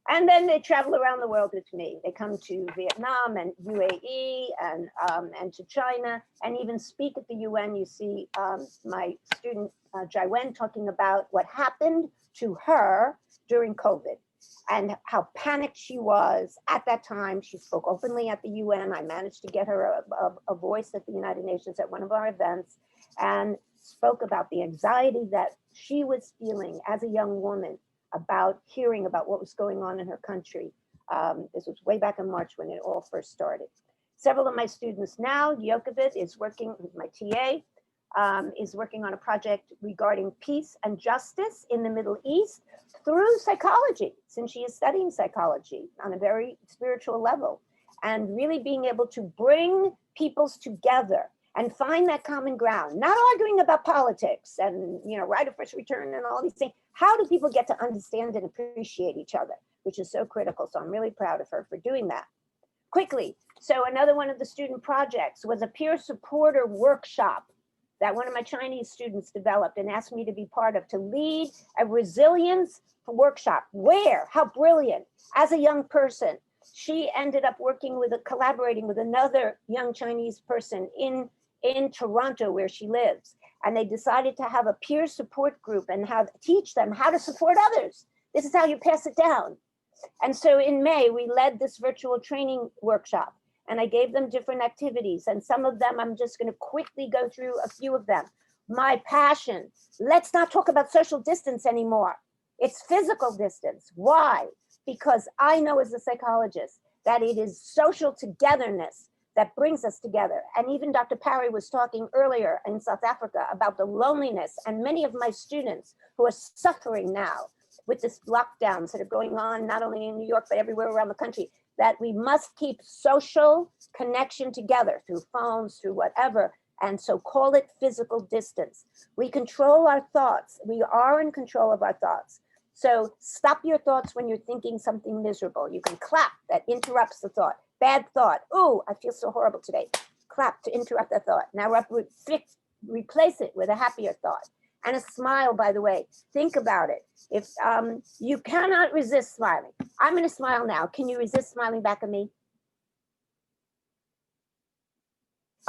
And then they travel around the world with me. They come to Vietnam and UAE and to China, and even speak at the UN. You see my student Jai Wen talking about what happened to her during COVID and how panicked she was at that time. She spoke openly at the UN. I managed to get her a voice at the United Nations at one of our events, and spoke about the anxiety that she was feeling as a young woman about hearing about what was going on in her country. This was way back in March when it all first started. Several of my students now, Jokovic is working with my TA, is working on a project regarding peace and justice in the Middle East through psychology, since she is studying psychology on a very spiritual level, and really being able to bring peoples together and find that common ground, not arguing about politics and right of first return and all these things. How do people get to understand and appreciate each other, which is so critical. So I'm really proud of her for doing that. quickly. So another one of the student projects was a peer supporter workshop that one of my Chinese students developed and asked me to be part of, to lead a resilience workshop. Where? How brilliant. As a young person, she ended up collaborating with another young Chinese person in Toronto, where she lives. And they decided to have a peer support group and teach them how to support others. This is how you pass it down. And so in May, we led this virtual training workshop, and I gave them different activities. And some of them, I'm just going to quickly go through a few of them. My passion, let's not talk about social distance anymore. It's physical distance. Why? Because I know as a psychologist that it is social togetherness that brings us together. And even Dr. Parry was talking earlier in South Africa about the loneliness, and many of my students who are suffering now with this lockdowns that are going on, not only in New York, but everywhere around the country, that we must keep social connection together through phones, through whatever. And so call it physical distance. We control our thoughts. We are in control of our thoughts. So stop your thoughts when you're thinking something miserable. You can clap, that interrupts the thought. Bad thought, oh, I feel so horrible today. Clap to interrupt the thought. Now replace it with a happier thought. And a smile, by the way, think about it. If you cannot resist smiling, I'm gonna smile now. Can you resist smiling back at me?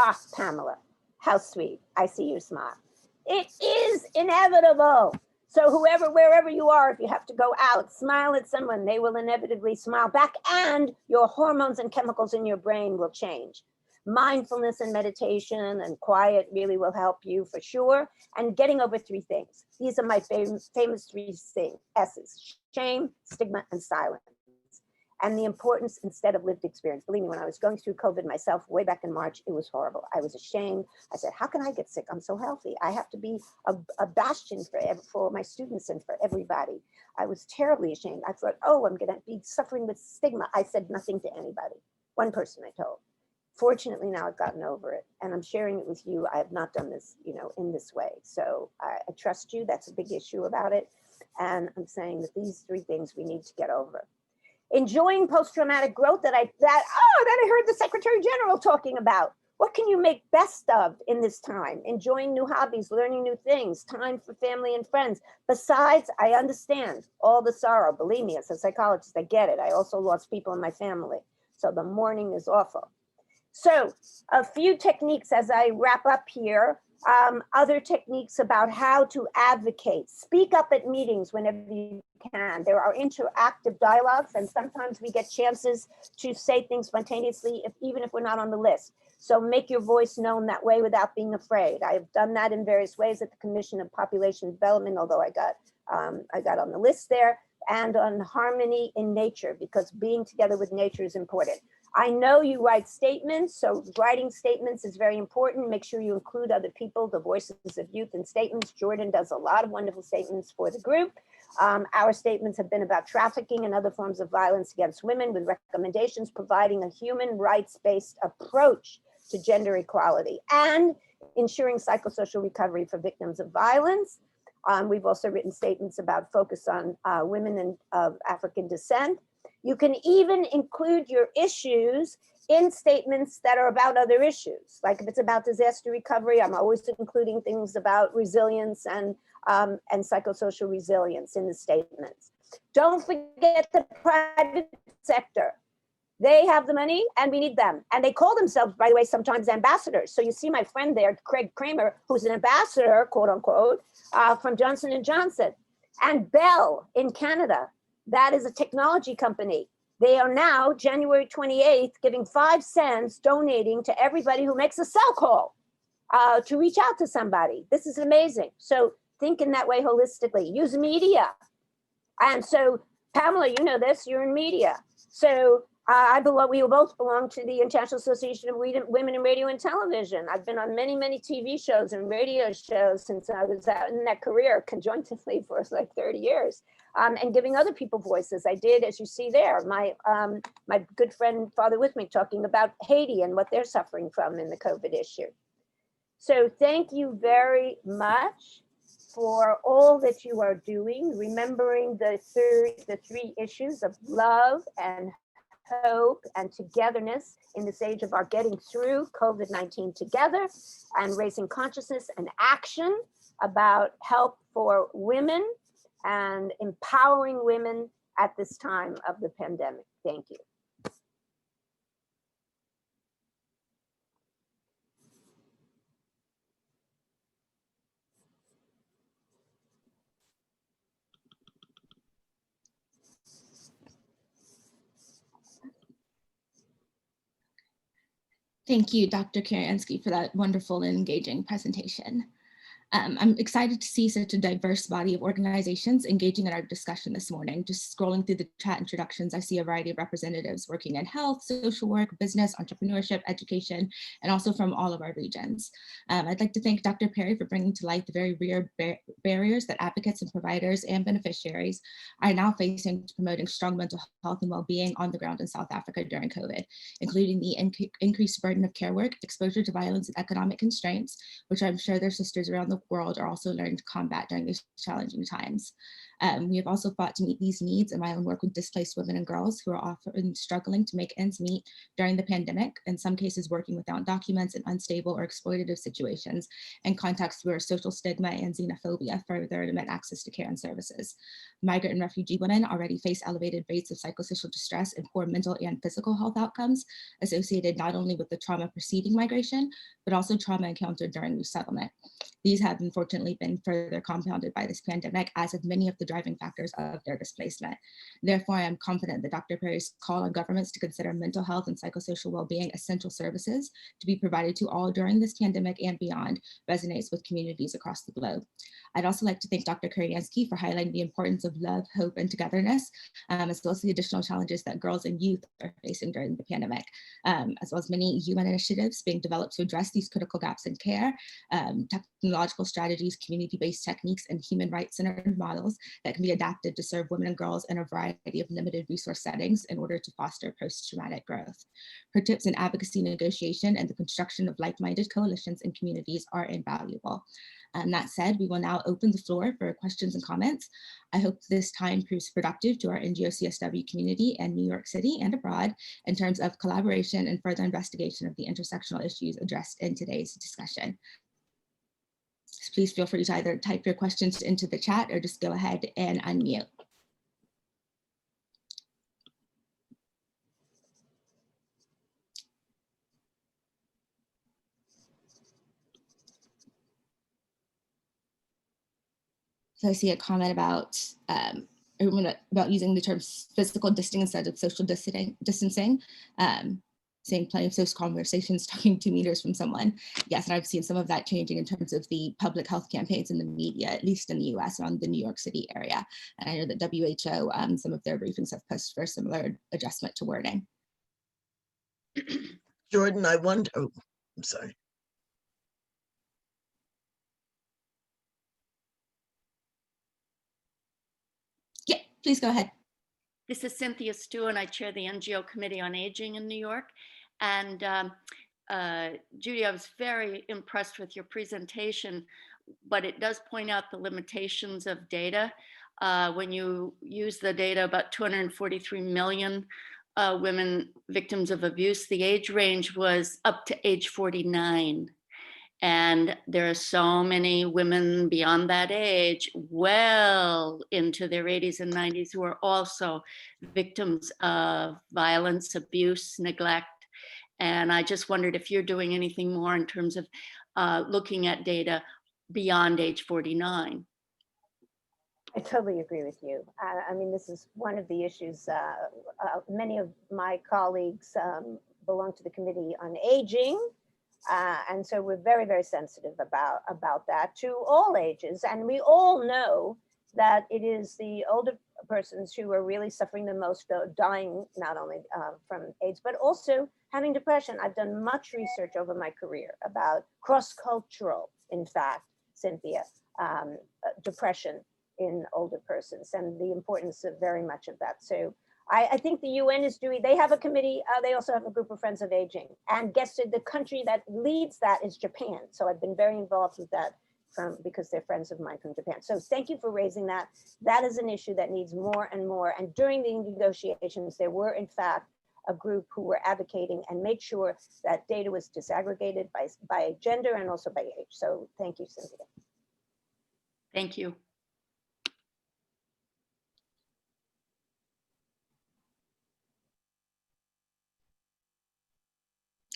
Ah, Pamela, how sweet, I see your smile. It is inevitable. So wherever you are, if you have to go out, smile at someone, they will inevitably smile back, and your hormones and chemicals in your brain will change. Mindfulness and meditation and quiet really will help you for sure. And getting over 3 things. These are my famous 3 S's: shame, stigma, and silence. And the importance instead of lived experience. Believe me, when I was going through COVID myself way back in March, it was horrible. I was ashamed. I said, how can I get sick? I'm so healthy. I have to be a bastion for my students and for everybody. I was terribly ashamed. I thought, oh, I'm gonna be suffering with stigma. I said nothing to anybody. One person I told. Fortunately, now I've gotten over it, and I'm sharing it with you. I have not done this, in this way. So I trust you. That's a big issue about it. And I'm saying that these 3 things we need to get over. Enjoying post-traumatic growth that I heard the Secretary General talking about. What can you make best of in this time? Enjoying new hobbies, learning new things, time for family and friends. Besides, I understand all the sorrow. Believe me, as a psychologist, I get it. I also lost people in my family. So the mourning is awful. So a few techniques as I wrap up here. Other techniques about how to advocate. Speak up at meetings whenever you can. There are interactive dialogues, and sometimes we get chances to say things spontaneously, even if we're not on the list. So make your voice known that way without being afraid. I have done that in various ways at the Commission of Population Development, although I got on the list there, and on harmony in nature, because being together with nature is important. I know you write statements, so writing statements is very important. Make sure you include other people, the voices of youth in statements. Jordan does a lot of wonderful statements for the group. Our statements have been about trafficking and other forms of violence against women, with recommendations providing a human rights-based approach to gender equality and ensuring psychosocial recovery for victims of violence. We've also written statements about focus on women of African descent. You can even include your issues in statements that are about other issues. Like if it's about disaster recovery, I'm always including things about resilience and psychosocial resilience in the statements. Don't forget the private sector. They have the money and we need them. And they call themselves, by the way, sometimes ambassadors. So you see my friend there, Craig Kramer, who's an ambassador, quote unquote, from Johnson & Johnson. And Bell in Canada, that is a technology company. They are now, January 28th, giving 5 cents, donating to everybody who makes a cell call to reach out to somebody. This is amazing. So think in that way holistically. Use media. And so, Pamela, you know this, you're in media. So we both belong to the International Association of Women in Radio and Television. I've been on many, many TV shows and radio shows since I was out in that career conjointly for like 30 years. And giving other people voices. I did, as you see there, my good friend Father with me talking about Haiti and what they're suffering from in the COVID issue. So thank you very much for all that you are doing, remembering the 3 issues of love and hope, and togetherness in this age of our getting through COVID-19 together, and raising consciousness and action about help for women and empowering women at this time of the pandemic. Thank you. Thank you, Dr. Kiriansky, for that wonderful and engaging presentation. I'm excited to see such a diverse body of organizations engaging in our discussion this morning. Just scrolling through the chat introductions, I see a variety of representatives working in health, social work, business, entrepreneurship, education, and also from all of our regions. I'd like to thank Dr. Perry for bringing to light the very real barriers that advocates and providers and beneficiaries are now facing to promoting strong mental health and well-being on the ground in South Africa during COVID, including the increased burden of care work, exposure to violence and economic constraints, which I'm sure their sisters around the world are also learning to combat during these challenging times. We have also fought to meet these needs in my own work with displaced women and girls who are often struggling to make ends meet during the pandemic, in some cases working without documents in unstable or exploitative situations, and contexts where social stigma and xenophobia further limit access to care and services. Migrant and refugee women already face elevated rates of psychosocial distress and poor mental and physical health outcomes associated not only with the trauma preceding migration, but also trauma encountered during resettlement. These have unfortunately been further compounded by this pandemic, as have many of the driving factors of their displacement. Therefore, I am confident that Dr. Perry's call on governments to consider mental health and psychosocial well-being essential services to be provided to all during this pandemic and beyond resonates with communities across the globe. I'd also like to thank Dr. Kiriansky for highlighting the importance of love, hope, and togetherness, as well as the additional challenges that girls and youth are facing during the pandemic, as well as many UN initiatives being developed to address these critical gaps in care, technological strategies, community-based techniques, and human rights-centered models that can be adapted to serve women and girls in a variety of limited resource settings in order to foster post-traumatic growth. Her tips in advocacy, negotiation, and the construction of like-minded coalitions and communities are invaluable. That said, we will now open the floor for questions and comments. I hope this time proves productive to our NGO CSW community in New York City and abroad in terms of collaboration and further investigation of the intersectional issues addressed in today's discussion. Please feel free to either type your questions into the chat or just go ahead and unmute. So I see a comment about using the term physical distancing instead of social distancing, saying plenty of social conversations, talking 2 meters from someone. Yes, and I've seen some of that changing in terms of the public health campaigns in the media, at least in the US, around the New York City area. And I know that WHO, some of their briefings have pushed for a similar adjustment to wording. Jordan, I wonder, oh, I'm sorry. Yeah, please go ahead. This is Cynthia Stu, and I chair the NGO Committee on Aging in New York. And Judy, I was very impressed with your presentation, but it does point out the limitations of data. When you use the data, about 243 million women victims of abuse, the age range was up to age 49. And there are so many women beyond that age, well into their 80s and 90s, who are also victims of violence, abuse, neglect. And I just wondered if you're doing anything more in terms of looking at data beyond age 49. I totally agree with you. I mean, this is one of the issues. Many of my colleagues belong to the Committee on Aging. And so we're very, very sensitive about that to all ages. And we all know that it is the older persons who are really suffering the most, dying not only from AIDS, but also having depression. I've done much research over my career about cross-cultural, in fact, Cynthia, depression in older persons and the importance of very much of that. So I think the UN is doing, they have a committee, they also have a group of Friends of Aging. And guess the country that leads that is Japan. So I've been very involved with that because they're friends of mine from Japan. So thank you for raising that. That is an issue that needs more and more. And during the negotiations, there were in fact a group who were advocating and made sure that data was disaggregated by gender and also by age. So thank you, Cynthia. Thank you.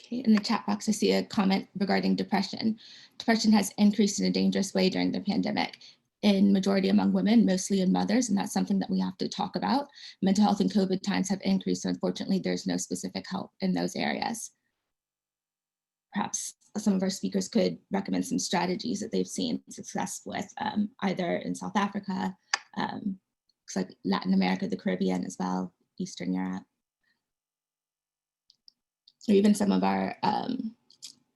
Okay, in the chat box, I see a comment regarding depression. Depression has increased in a dangerous way during the pandemic, in majority among women, mostly in mothers, and that's something that we have to talk about. Mental health in COVID times have increased, so unfortunately, there's no specific help in those areas. Perhaps some of our speakers could recommend some strategies that they've seen success with, either in South Africa, looks like Latin America, the Caribbean as well, Eastern Europe, or even some of our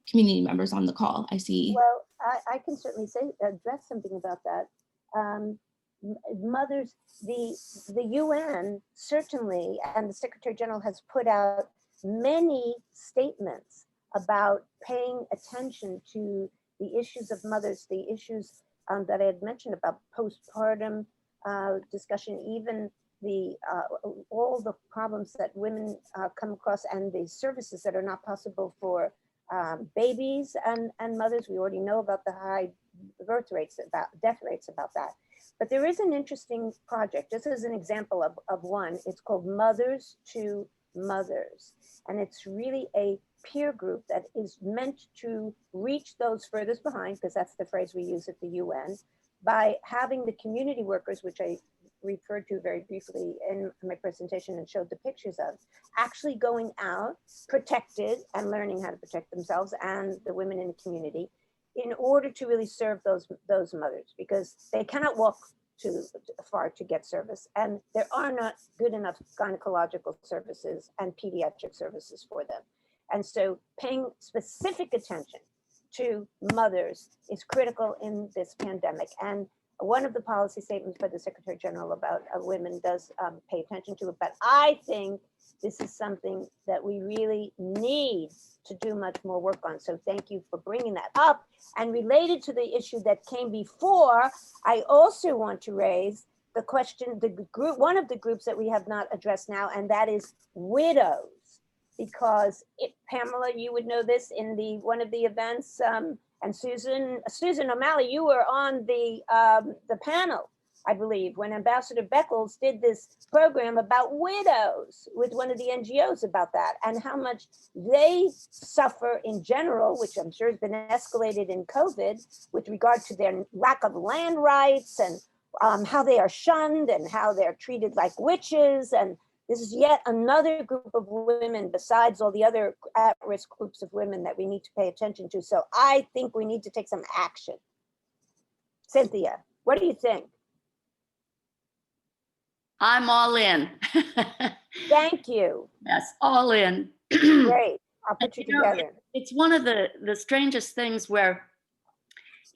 community members on the call. I see. Well, I can certainly address something about that. Mothers, the UN certainly, and the Secretary General has put out many statements about paying attention to the issues of mothers, the issues that I had mentioned about postpartum discussion, even the all the problems that women come across and the services that are not possible for babies and mothers. We already know about the high birth rates, about death rates about that. But there is an interesting project, just as an example of one. It's called Mothers to Mothers. And it's really a peer group that is meant to reach those furthest behind, because that's the phrase we use at the UN, by having the community workers, which I referred to very briefly in my presentation and showed the pictures of, actually going out protected and learning how to protect themselves and the women in the community in order to really serve those mothers, because they cannot walk too far to get service, and there are not good enough gynecological services and pediatric services for them. And so paying specific attention to mothers is critical in this pandemic. And one of the policy statements by the Secretary General about women does pay attention to it, but I think this is something that we really need to do much more work on. So thank you for bringing that up. And related to the issue that came before, I also want to raise the question, the group, one of the groups that we have not addressed now, and that is widows. Because Pamela, you would know this in one of the events, and Susan O'Malley, you were on the panel, I believe, when Ambassador Beckles did this program about widows with one of the NGOs about that, and how much they suffer in general, which I'm sure has been escalated in COVID with regard to their lack of land rights and how they are shunned and how they're treated like witches. And this is yet another group of women besides all the other at-risk groups of women that we need to pay attention to. So I think we need to take some action. Cynthia, what do you think? I'm all in. Thank you. Yes, all in. Great. I'll put you together. It's one of the strangest things where,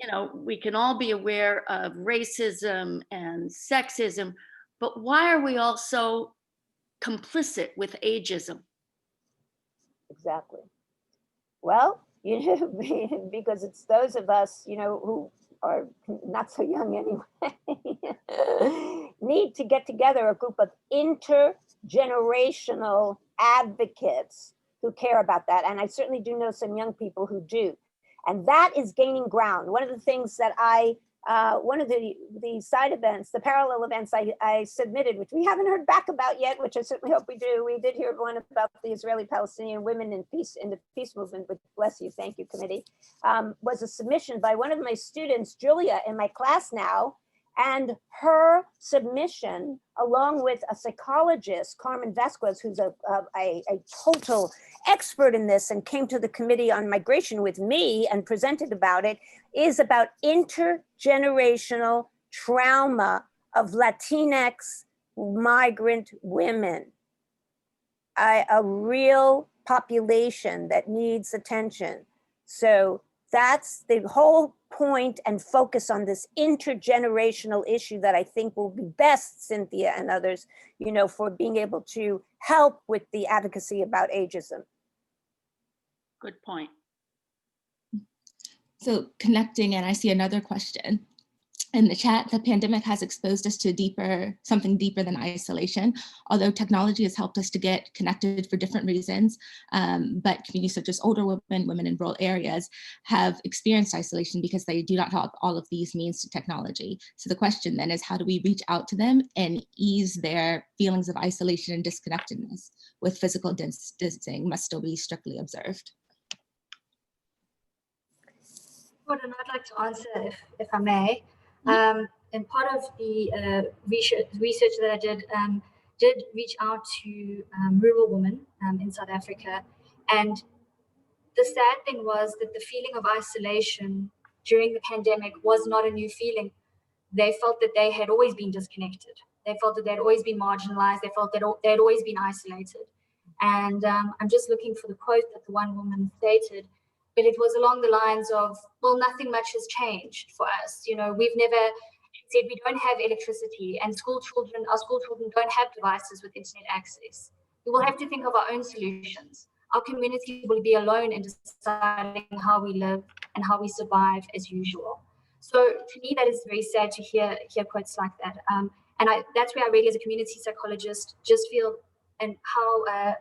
you know, we can all be aware of racism and sexism, but why are we all so complicit with ageism? Exactly. Well, you know, because it's those of us, you know, who are not so young anyway, need to get together a group of intergenerational advocates who care about that. And I certainly do know some young people who do. And that is gaining ground. One of the things that one of the side events, the parallel events I submitted, which we haven't heard back about yet, which I certainly hope we do. We did hear one about the Israeli-Palestinian women in peace, in the peace movement, but bless you, thank you, committee, was a submission by one of my students, Julia, in my class now. And her submission, along with a psychologist, Carmen Vasquez, who's a total expert in this and came to the Committee on Migration with me and presented about it, is about intergenerational trauma of Latinx migrant women. A real population that needs attention. So that's the whole point and focus on this intergenerational issue that I think will be best, Cynthia and others, you know, for being able to help with the advocacy about ageism. Good point. So connecting, and I see another question. In the chat, the pandemic has exposed us to something deeper than isolation. Although technology has helped us to get connected for different reasons, but communities such as older women, women in rural areas have experienced isolation because they do not have all of these means to technology. So the question then is, how do we reach out to them and ease their feelings of isolation and disconnectedness with physical distancing must still be strictly observed? Jordan, I'd like to answer if I may. And part of the research that I did reach out to rural women in South Africa. And the sad thing was that the feeling of isolation during the pandemic was not a new feeling. They felt that they had always been disconnected. They felt that they had always been marginalized. They felt that they had always been isolated. And I'm just looking for the quote that the one woman stated, but it was along the lines of, well, nothing much has changed for us. You know, we've never said we don't have electricity, and our school children don't have devices with internet access. We will have to think of our own solutions. Our community will be alone in deciding how we live and how we survive as usual. So to me, that is very sad to hear quotes like that. And that's where I really, as a community psychologist, just feel, and how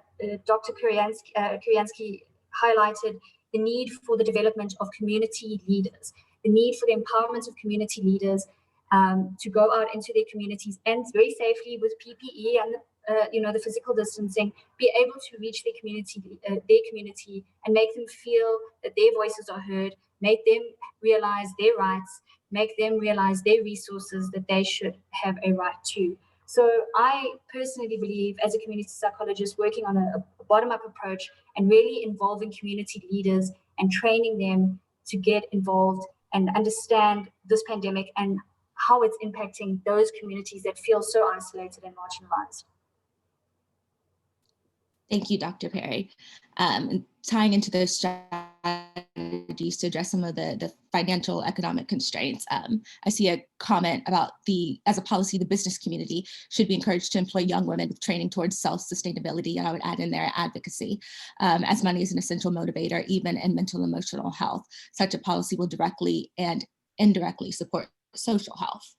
Dr. Kuryansky highlighted the need for the development of community leaders, the need for the empowerment of community leaders to go out into their communities and very safely with PPE and the physical distancing, be able to reach their community and make them feel that their voices are heard, make them realize their rights, make them realize their resources that they should have a right to. So I personally believe, as a community psychologist, working on a bottom-up approach and really involving community leaders and training them to get involved and understand this pandemic and how it's impacting those communities that feel so isolated and marginalized. Thank you, Dr. Perry. Tying into those strategies to address some of the financial economic constraints, I see a comment about as a policy, the business community should be encouraged to employ young women with training towards self-sustainability, and I would add in there advocacy, as money is an essential motivator, even in mental and emotional health. Such a policy will directly and indirectly support social health.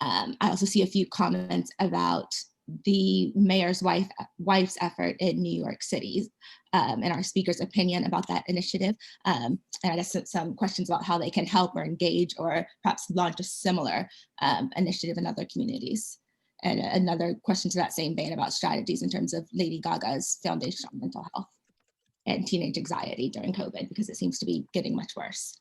I also see a few comments about the mayor's wife's effort in New York City, and our speaker's opinion about that initiative. And I guess some questions about how they can help or engage or perhaps launch a similar initiative in other communities. And another question to that same vein about strategies in terms of Lady Gaga's Foundation on Mental Health and teenage anxiety during COVID, because it seems to be getting much worse.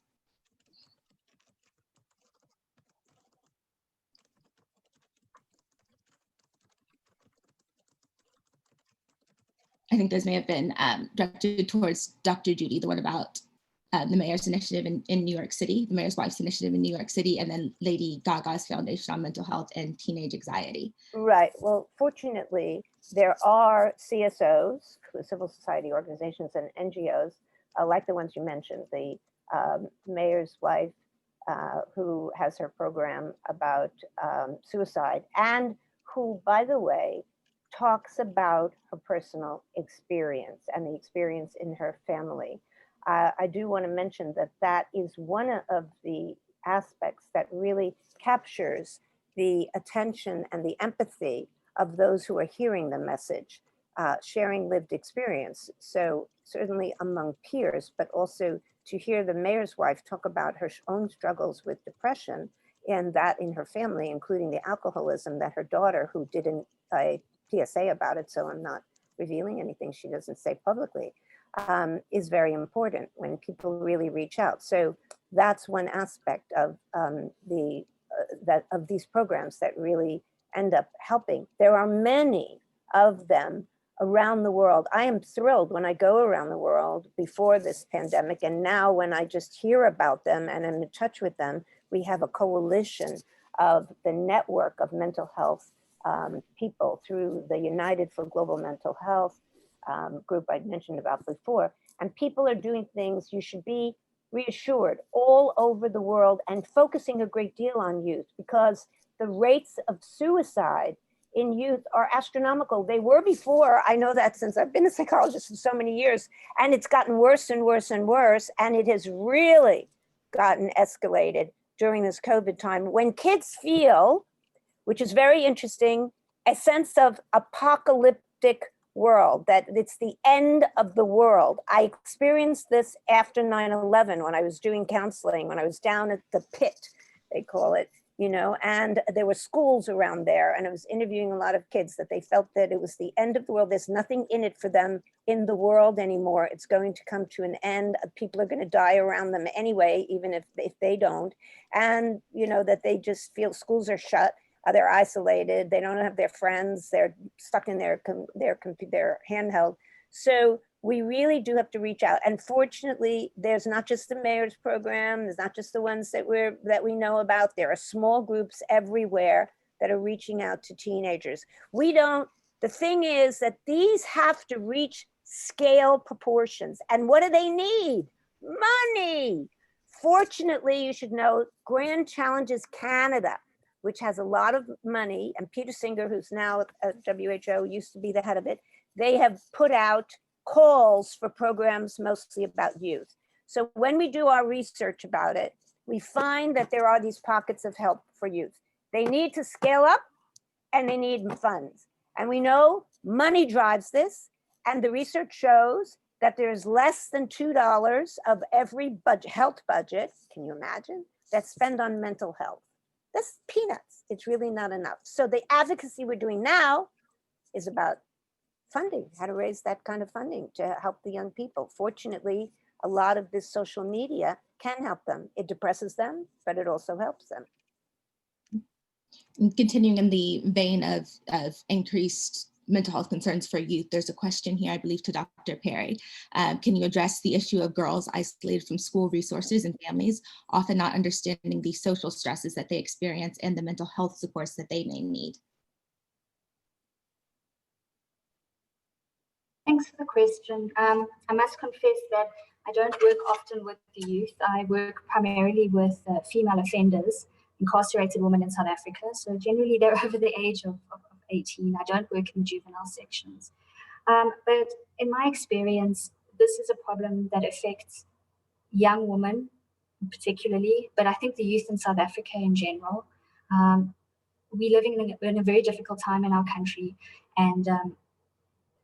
I think those may have been directed towards Dr. Judy, the one about the mayor's initiative in New York City, the mayor's wife's initiative in New York City, and then Lady Gaga's Foundation on Mental Health and Teenage Anxiety. Right. Well, fortunately, there are CSOs, civil society organizations, and NGOs, like the ones you mentioned, the mayor's wife, who has her program about suicide, and who, by the way, talks about her personal experience and the experience in her family. I do want to mention that that is one of the aspects that really captures the attention and the empathy of those who are hearing the message, sharing lived experience. So certainly among peers, but also to hear the mayor's wife talk about her own struggles with depression and that in her family, including the alcoholism that her daughter, who did a PSA about it, so I'm not revealing anything she doesn't say publicly, is very important when people really reach out. So that's one aspect of these programs that really end up helping. There are many of them around the world. I am thrilled when I go around the world before this pandemic, and now when I just hear about them and I'm in touch with them, we have a coalition of the network of mental health people through the United for Global Mental Health group I'd mentioned about before. And people are doing things, you should be reassured, all over the world, and focusing a great deal on youth, because the rates of suicide in youth are astronomical. They were before, I know that since I've been a psychologist for so many years, and it's gotten worse and worse and worse, and it has really gotten escalated during this COVID time. When kids feel, which is very interesting, a sense of apocalyptic world, that it's the end of the world. I experienced this after 9/11 when I was doing counseling, when I was down at the pit, they call it, you know, and there were schools around there, and I was interviewing a lot of kids that they felt that it was the end of the world. There's nothing in it for them in the world anymore. It's going to come to an end. People are going to die around them anyway, even if they don't. And, you know, that they just feel schools are shut. They're isolated. They don't have their friends. They're stuck in their handheld. So we really do have to reach out. And fortunately, there's not just the mayor's program. There's not just the ones that we know about. There are small groups everywhere that are reaching out to teenagers. The thing is that these have to reach scale proportions. And what do they need? Money. Fortunately, you should know, Grand Challenges Canada, which has a lot of money, and Peter Singer, who's now at WHO, used to be the head of it, they have put out calls for programs mostly about youth. So when we do our research about it, we find that there are these pockets of help for youth. They need to scale up and they need funds. And we know money drives this, and the research shows that there's less than $2 of every health budget, can you imagine, that's spent on mental health. That's peanuts. It's really not enough. So the advocacy we're doing now is about funding, how to raise that kind of funding to help the young people. Fortunately, a lot of this social media can help them. It depresses them, but it also helps them. Continuing in the vein of increased mental health concerns for youth, there's a question here, I believe, to Dr. Perry. Can you address the issue of girls isolated from school resources and families, often not understanding the social stresses that they experience and the mental health supports that they may need? Thanks for the question. I must confess that I don't work often with the youth. I work primarily with female offenders, incarcerated women in South Africa. So generally they're over the age of 18. I don't work in the juvenile sections. But in my experience, this is a problem that affects young women particularly, but I think the youth in South Africa in general. We're living in a very difficult time in our country, and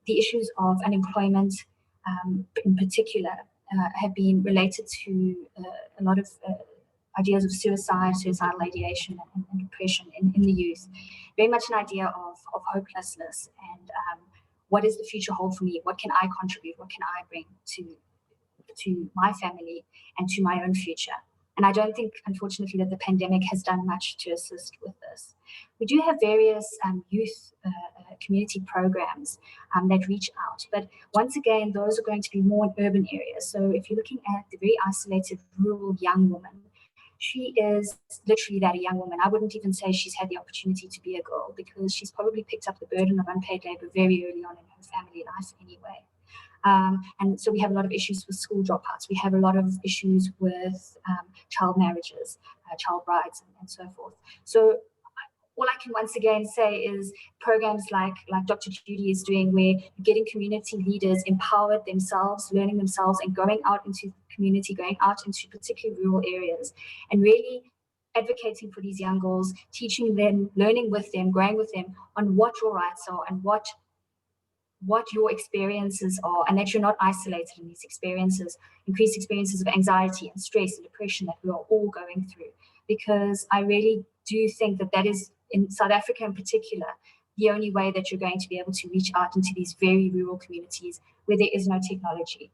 the issues of unemployment in particular have been related to a lot of ideas of suicidal ideation and depression in the youth. Very much an idea of hopelessness and what does the future hold for me? What can I contribute? What can I bring to my family and to my own future? And I don't think, unfortunately, that the pandemic has done much to assist with this. We do have various youth community programs that reach out. But once again, those are going to be more in urban areas. So if you're looking at the very isolated rural young woman, she is literally that, a young woman. I wouldn't even say she's had the opportunity to be a girl, because she's probably picked up the burden of unpaid labor very early on in her family life anyway. And so we have a lot of issues with school dropouts. We have a lot of issues with child marriages, child brides, and so forth. So all I can once again say is programs like Dr. Judy is doing, where you're getting community leaders empowered themselves, learning themselves, and going out into the community, going out into particularly rural areas, and really advocating for these young girls, teaching them, learning with them, growing with them on what your rights are and what your experiences are, and that you're not isolated in these experiences, increased experiences of anxiety and stress and depression that we are all going through. Because I really do think that is, in South Africa in particular, the only way that you're going to be able to reach out into these very rural communities where there is no technology,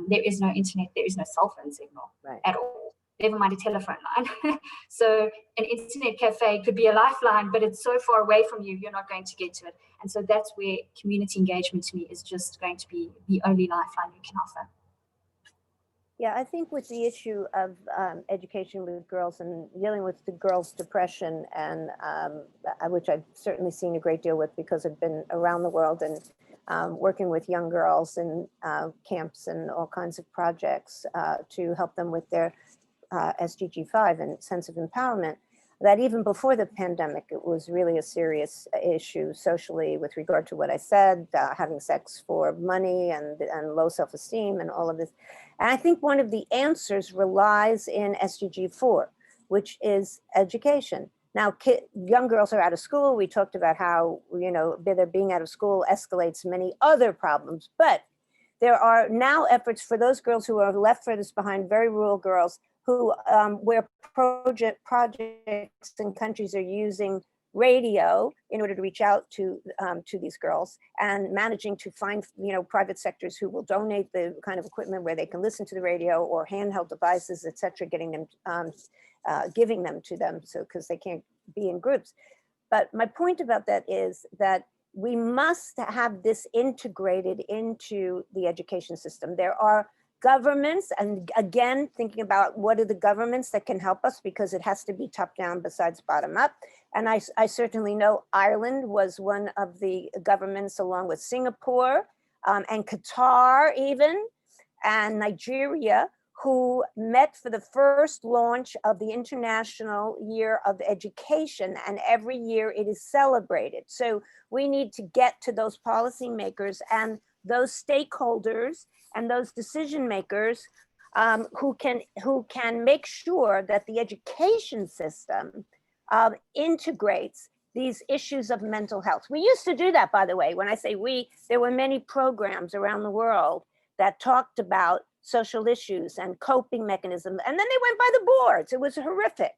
there is no internet, there is no cell phone signal at all, never mind a telephone line. So an internet cafe could be a lifeline, but it's so far away from you, you're not going to get to it. And so that's where community engagement to me is just going to be the only lifeline you can offer. Yeah, I think with the issue of education with girls and dealing with the girls' depression, and which I've certainly seen a great deal with, because I've been around the world and working with young girls in camps and all kinds of projects to help them with their SDG 5 and sense of empowerment, that even before the pandemic, it was really a serious issue socially with regard to what I said, having sex for money and low self-esteem and all of this. And I think one of the answers relies in SDG 4. which is education. Now, young girls are out of school. We talked about how, you know, their being out of school escalates many other problems, but there are now efforts for those girls who are left furthest behind, very rural girls, who where projects and countries are using radio in order to reach out to these girls, and managing to find, you know, private sectors who will donate the kind of equipment where they can listen to the radio, or handheld devices, etc., getting them, giving them to them, so because they can't be in groups. But my point about that is that we must have this integrated into the education system. There are governments, and again, thinking about what are the governments that can help us, because it has to be top down besides bottom up. And I certainly know Ireland was one of the governments, along with Singapore and Qatar even, and Nigeria, who met for the first launch of the International Year of Education, and every year it is celebrated. So we need to get to those policymakers and those stakeholders and those decision makers who can make sure that the education system integrates these issues of mental health. We used to do that, by the way. When I say we, there were many programs around the world that talked about social issues and coping mechanisms, and then they went by the boards. It was horrific.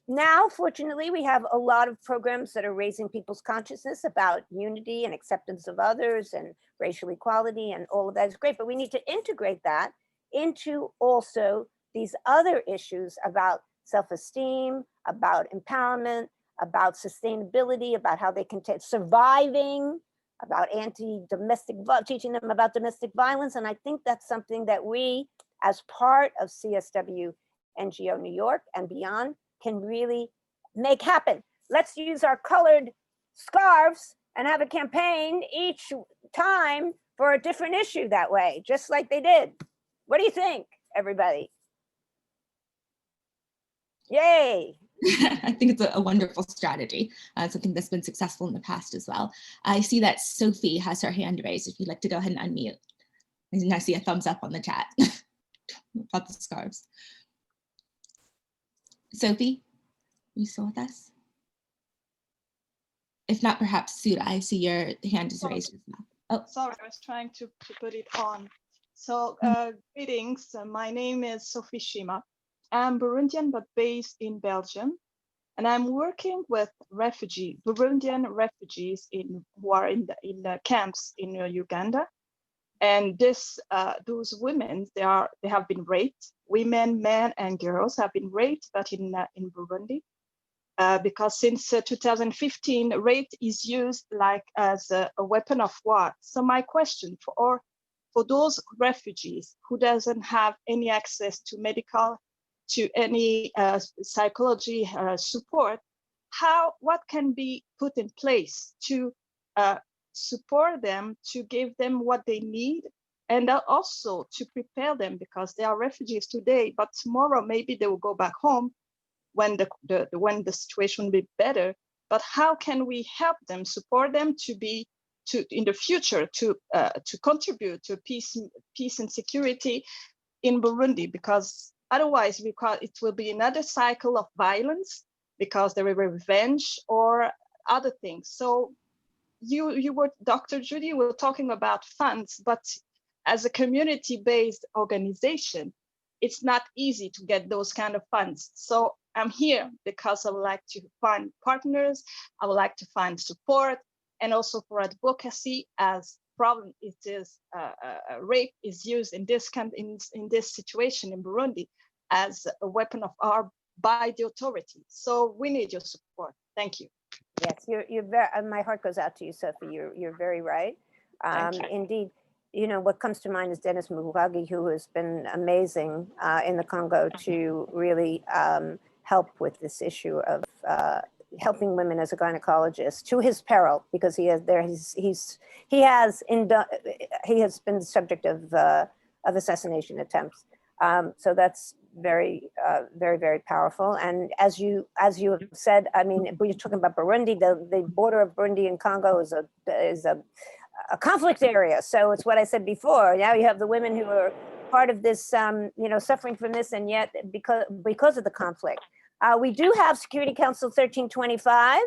Now, fortunately, we have a lot of programs that are raising people's consciousness about unity and acceptance of others and racial equality, and all of that is great, but we need to integrate that into also these other issues about self-esteem, about empowerment, about sustainability, about how they can take surviving, about anti-domestic, teaching them about domestic violence. And I think that's something that we, as part of CSW NGO New York and beyond, can really make happen. Let's use our colored scarves and have a campaign each time for a different issue that way, just like they did. What do you think, everybody? Yay. I think it's a wonderful strategy, something that's been successful in the past as well. I see that Sophie has her hand raised. If you'd like to go ahead and unmute. And I see a thumbs up on the chat about the scarves. Sophie, are you still with us? If not, perhaps Suda, I see your hand is raised as well. Oh, sorry, I was trying to put it on. So greetings, my name is Sophie Shima. I'm Burundian, but based in Belgium. And I'm working with Burundian refugees who are in the camps in Uganda. And those women, they have been raped. Women, men, and girls have been raped, but in Burundi, because since 2015, rape is used like as a weapon of war. So my question for those refugees who doesn't have any access to medical, to any psychology support, what can be put in place to support them, to give them what they need, and also to prepare them, because they are refugees today, but tomorrow maybe they will go back home when the situation will be better. But how can we help them, support them in the future to contribute to peace and security in Burundi? Because otherwise, it will be another cycle of violence, because there will be revenge or other things. So you were, Dr. Judy, were talking about funds, but as a community-based organization, it's not easy to get those kind of funds. So I'm here because I would like to find partners, I would like to find support, and also for advocacy, as problem it is rape is used in this situation in Burundi as a weapon of war by the authorities. So we need your support. Thank you. Yes, you're very, my heart goes out to you, Sophie. You're very right. Indeed, you know, what comes to mind is Dennis Mukwege, who has been amazing in the Congo to really help with this issue of helping women as a gynecologist, to his peril, because he has been the subject of assassination attempts. So that's very, very powerful. And as you have said, I mean, we're talking about Burundi. The border of Burundi and Congo is a conflict area. So it's what I said before. Now you have the women who are part of this, you know, suffering from this, and yet because of the conflict. We do have Security Council 1325,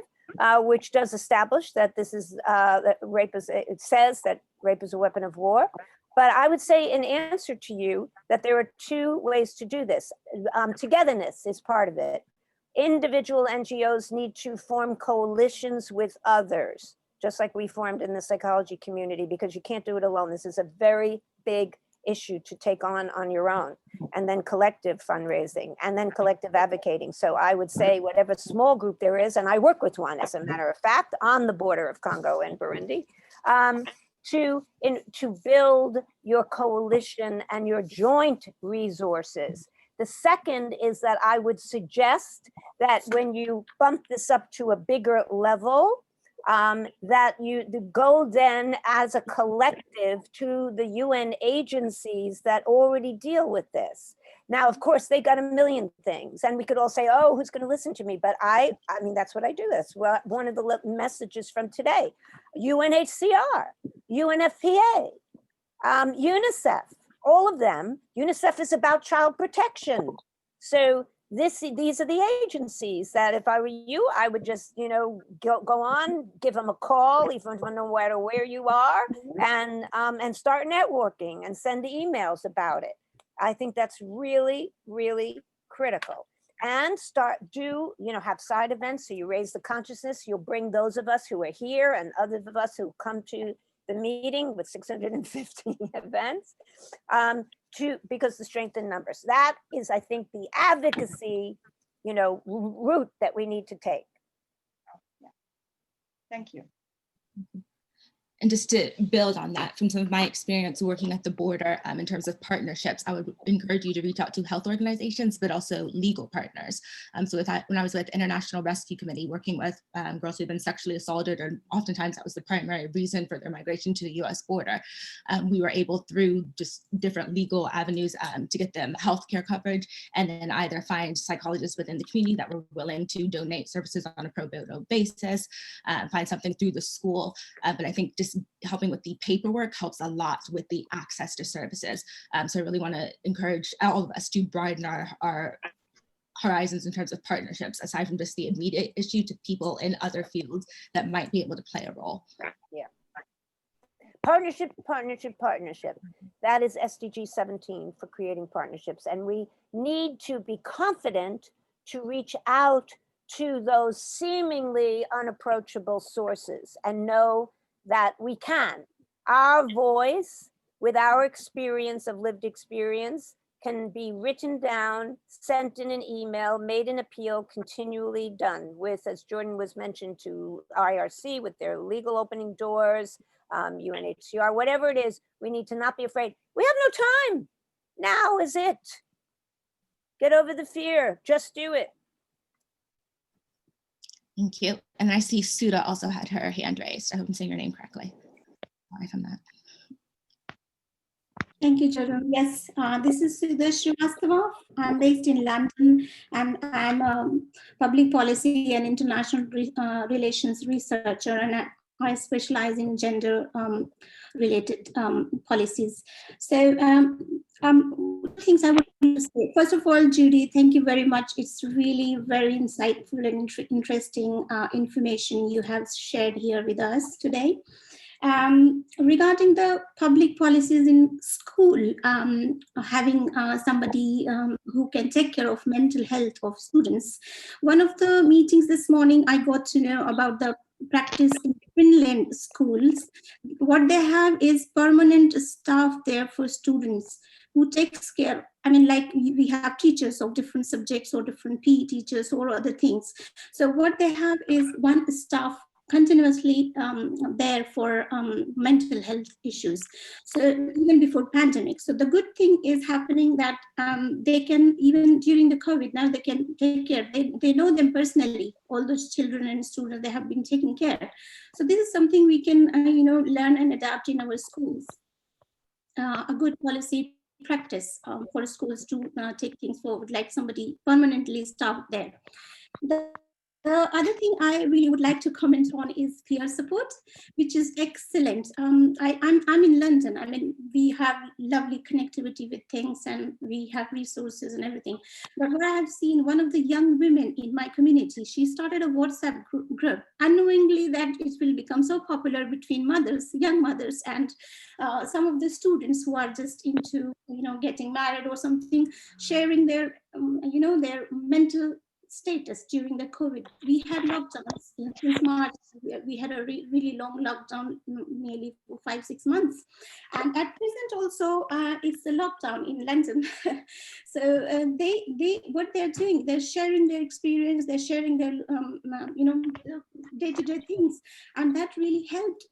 which does establish that this is that rape is. It says that rape is a weapon of war. But I would say in answer to you that there are two ways to do this. Togetherness is part of it. Individual NGOs need to form coalitions with others, just like we formed in the psychology community, because you can't do it alone. This is a very big issue to take on your own, and then collective fundraising, and then collective advocating. So I would say whatever small group there is, and I work with one, as a matter of fact, on the border of Congo and Burundi, to build your coalition and your joint resources. The second is that I would suggest that when you bump this up to a bigger level, that you go then as a collective to the UN agencies that already deal with this. Now, of course, they got a million things, and we could all say, oh, who's going to listen to me? But I mean, that's what I do. That's one of the messages from today. UNHCR, UNFPA, UNICEF, all of them. UNICEF is about child protection. So these are the agencies that if I were you, I would just, go on, give them a call, even no matter where you are, and start networking and send emails about it. I think that's really, really critical. And have side events. So you raise the consciousness, you'll bring those of us who are here and others of us who come to the meeting with 650 events, because the strength in numbers. That is, I think, the advocacy, route that we need to take. Yeah. Thank you. And just to build on that, from some of my experience working at the border in terms of partnerships, I would encourage you to reach out to health organizations, but also legal partners. So when I was with International Rescue Committee, working with girls who've been sexually assaulted, and oftentimes that was the primary reason for their migration to the US border, we were able, through just different legal avenues, to get them healthcare coverage, and then either find psychologists within the community that were willing to donate services on a pro bono basis, find something through the school. But I think just helping with the paperwork helps a lot with the access to services. So I really want to encourage all of us to broaden our horizons in terms of partnerships, aside from just the immediate issue, to people in other fields that might be able to play a role. Yeah. Partnership. That is SDG 17 for creating partnerships. And we need to be confident to reach out to those seemingly unapproachable sources and know that we can. Our voice, with our experience of lived experience, can be written down, sent in an email, made an appeal, continually done with, as Jordan was mentioned, to IRC with their legal opening doors, UNHCR, whatever it is. We need to not be afraid. We have no time. Now is it. Get over the fear. Just do it. Thank you. And I see Suda also had her hand raised. I hope I'm saying your name correctly. Sorry from that. Thank you, Jordan. Yes, this is Suda Srivastava. I'm based in London, and I'm a public policy and international relations researcher, and I specialize in gender related policies. So things I would like to say. First of all, Judy, thank you very much. It's really very insightful and interesting information you have shared here with us today. Regarding the public policies in school, having somebody who can take care of mental health of students. One of the meetings this morning, I got to know about the practice in Finland schools. What they have is permanent staff there for students who takes care. I mean, like we have teachers of different subjects or different PE teachers or other things. So what they have is one staff continuously there for mental health issues. So even before pandemic. So the good thing is happening that they can, even during the COVID, now they can take care. They know them personally, all those children and students, they have been taken care. So this is something we can learn and adapt in our schools. A good policy practice for schools to take things forward, like somebody permanently staffed there. The The other thing I really would like to comment on is peer support, which is excellent. I'm in London. I mean, we have lovely connectivity with things and we have resources and everything. But what I have seen, one of the young women in my community, she started a WhatsApp group, unknowingly that it will become so popular between mothers, young mothers, and some of the students who are just into, getting married or something, sharing their, their mental status during the COVID. We had lockdowns since March. We had a really long lockdown, nearly 5-6 months. And at present also, it's a lockdown in London. So what they're doing, they're sharing their experience, they're sharing their, day-to-day things. And that really helped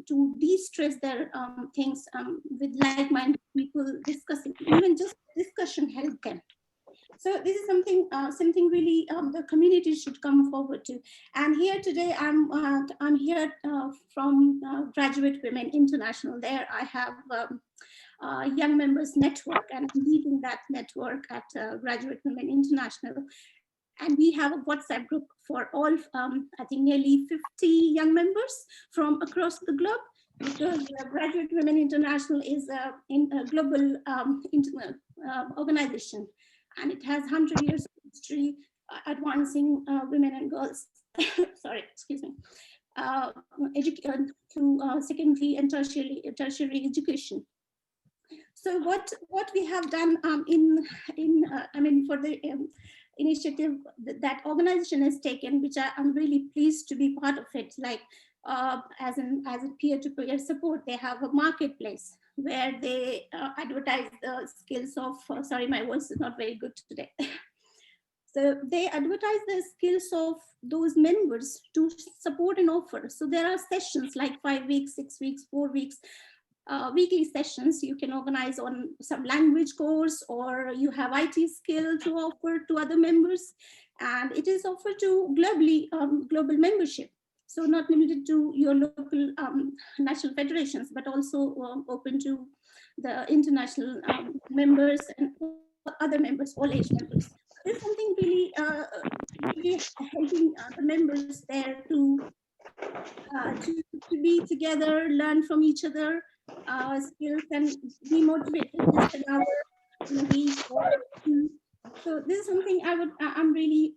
to de-stress their things with like-minded people discussing. Even just discussion helped them. So this is something really the community should come forward to. And here today, I'm here from Graduate Women International. There I have Young Members Network, and I'm leading that network at Graduate Women International. And we have a WhatsApp group for all, I think nearly 50 young members from across the globe, because Graduate Women International is a global organization. And it has 100 years of history advancing women and girls, sorry, excuse me, to secondary and tertiary education. So what we have done for the initiative that organization has taken, which I'm really pleased to be part of it, like as a peer-to-peer support, they have a marketplace where they advertise the skills of, sorry, my voice is not very good today. So they advertise the skills of those members to support and offer. So there are sessions like 5 weeks, 6 weeks, 4 weeks, weekly sessions you can organize on some language course, or you have IT skill to offer to other members. And it is offered to global membership. So not limited to your local national federations, but also open to the international members and other members, all age members. There's something really, really helping the members there to be together, learn from each other skills, and be motivated just an hour in a week or two. So this is something I'm really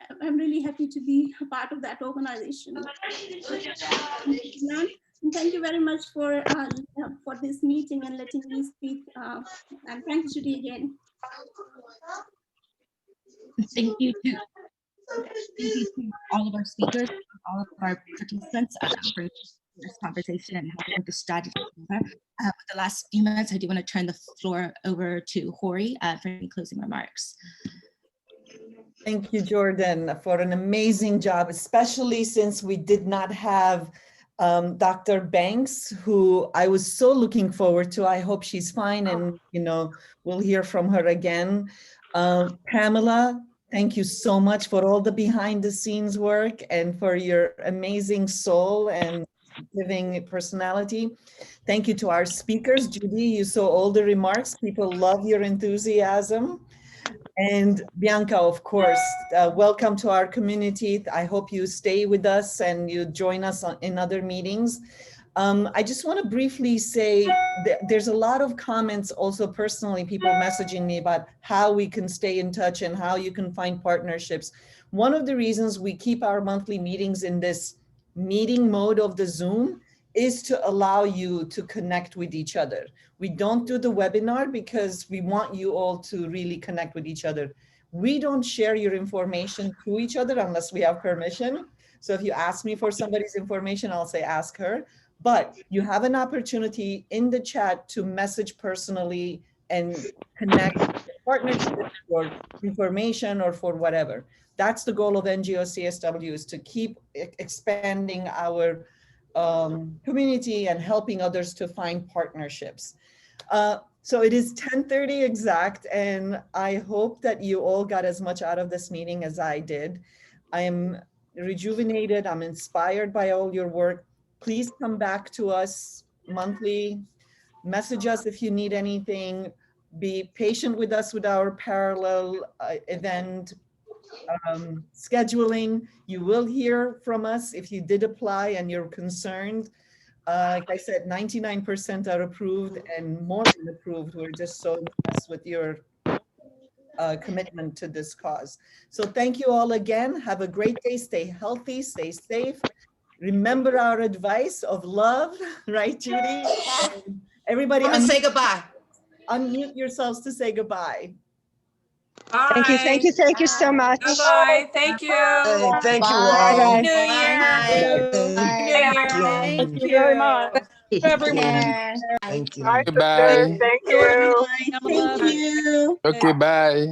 happy to be a part of that organization. And thank you very much for this meeting and letting me speak. And thank you, Judy, again. Thank you to all of our speakers, all of our participants for this conversation and helping the strategy. With the last few minutes, I do want to turn the floor over to Hori for any closing remarks. Thank you, Jordan, for an amazing job, especially since we did not have Dr. Banks, who I was so looking forward to. I hope she's fine, and we'll hear from her again. Pamela, thank you so much for all the behind the scenes work and for your amazing soul and giving personality. Thank you to our speakers. Judy, you saw all the remarks. People love your enthusiasm. And Bianca, of course, welcome to our community. I hope you stay with us and you join us in other meetings. I just want to briefly say that there's a lot of comments also personally, people messaging me about how we can stay in touch and how you can find partnerships. One of the reasons we keep our monthly meetings in this meeting mode of the Zoom is to allow you to connect with each other. We don't do the webinar because we want you all to really connect with each other. We don't share your information to each other unless we have permission. So if you ask me for somebody's information, I'll say, ask her. But you have an opportunity in the chat to message personally and connect partnerships or information or for whatever. That's the goal of NGO CSW, is to keep expanding our community and helping others to find partnerships. So it is 10:30 exact, and I hope that you all got as much out of this meeting as I did. I am rejuvenated. I'm inspired by all your work. Please come back to us monthly. Message us if you need anything. Be patient with us with our parallel event. scheduling. You will hear from us if you did apply and you're concerned. Like I said, 99% are approved and more than approved. We're just so impressed with your commitment to this cause. So thank you all again. Have a great day. Stay healthy, stay safe. Remember our advice of love, right, Judy? And everybody, I'm gonna say goodbye. Unmute yourselves to say goodbye. Thank you so much. Bye. Thank you. Hey, thank you Bye. all. New Year. Thank you. Thank you very much. Everyone. Thank you. Goodbye. Thank you. Thank you. Okay, bye.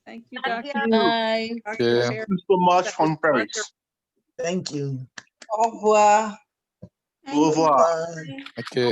Thank you, Dr. Okay. Thank you so much from Paris. Thank you. Au revoir. Au revoir. Bye. Okay.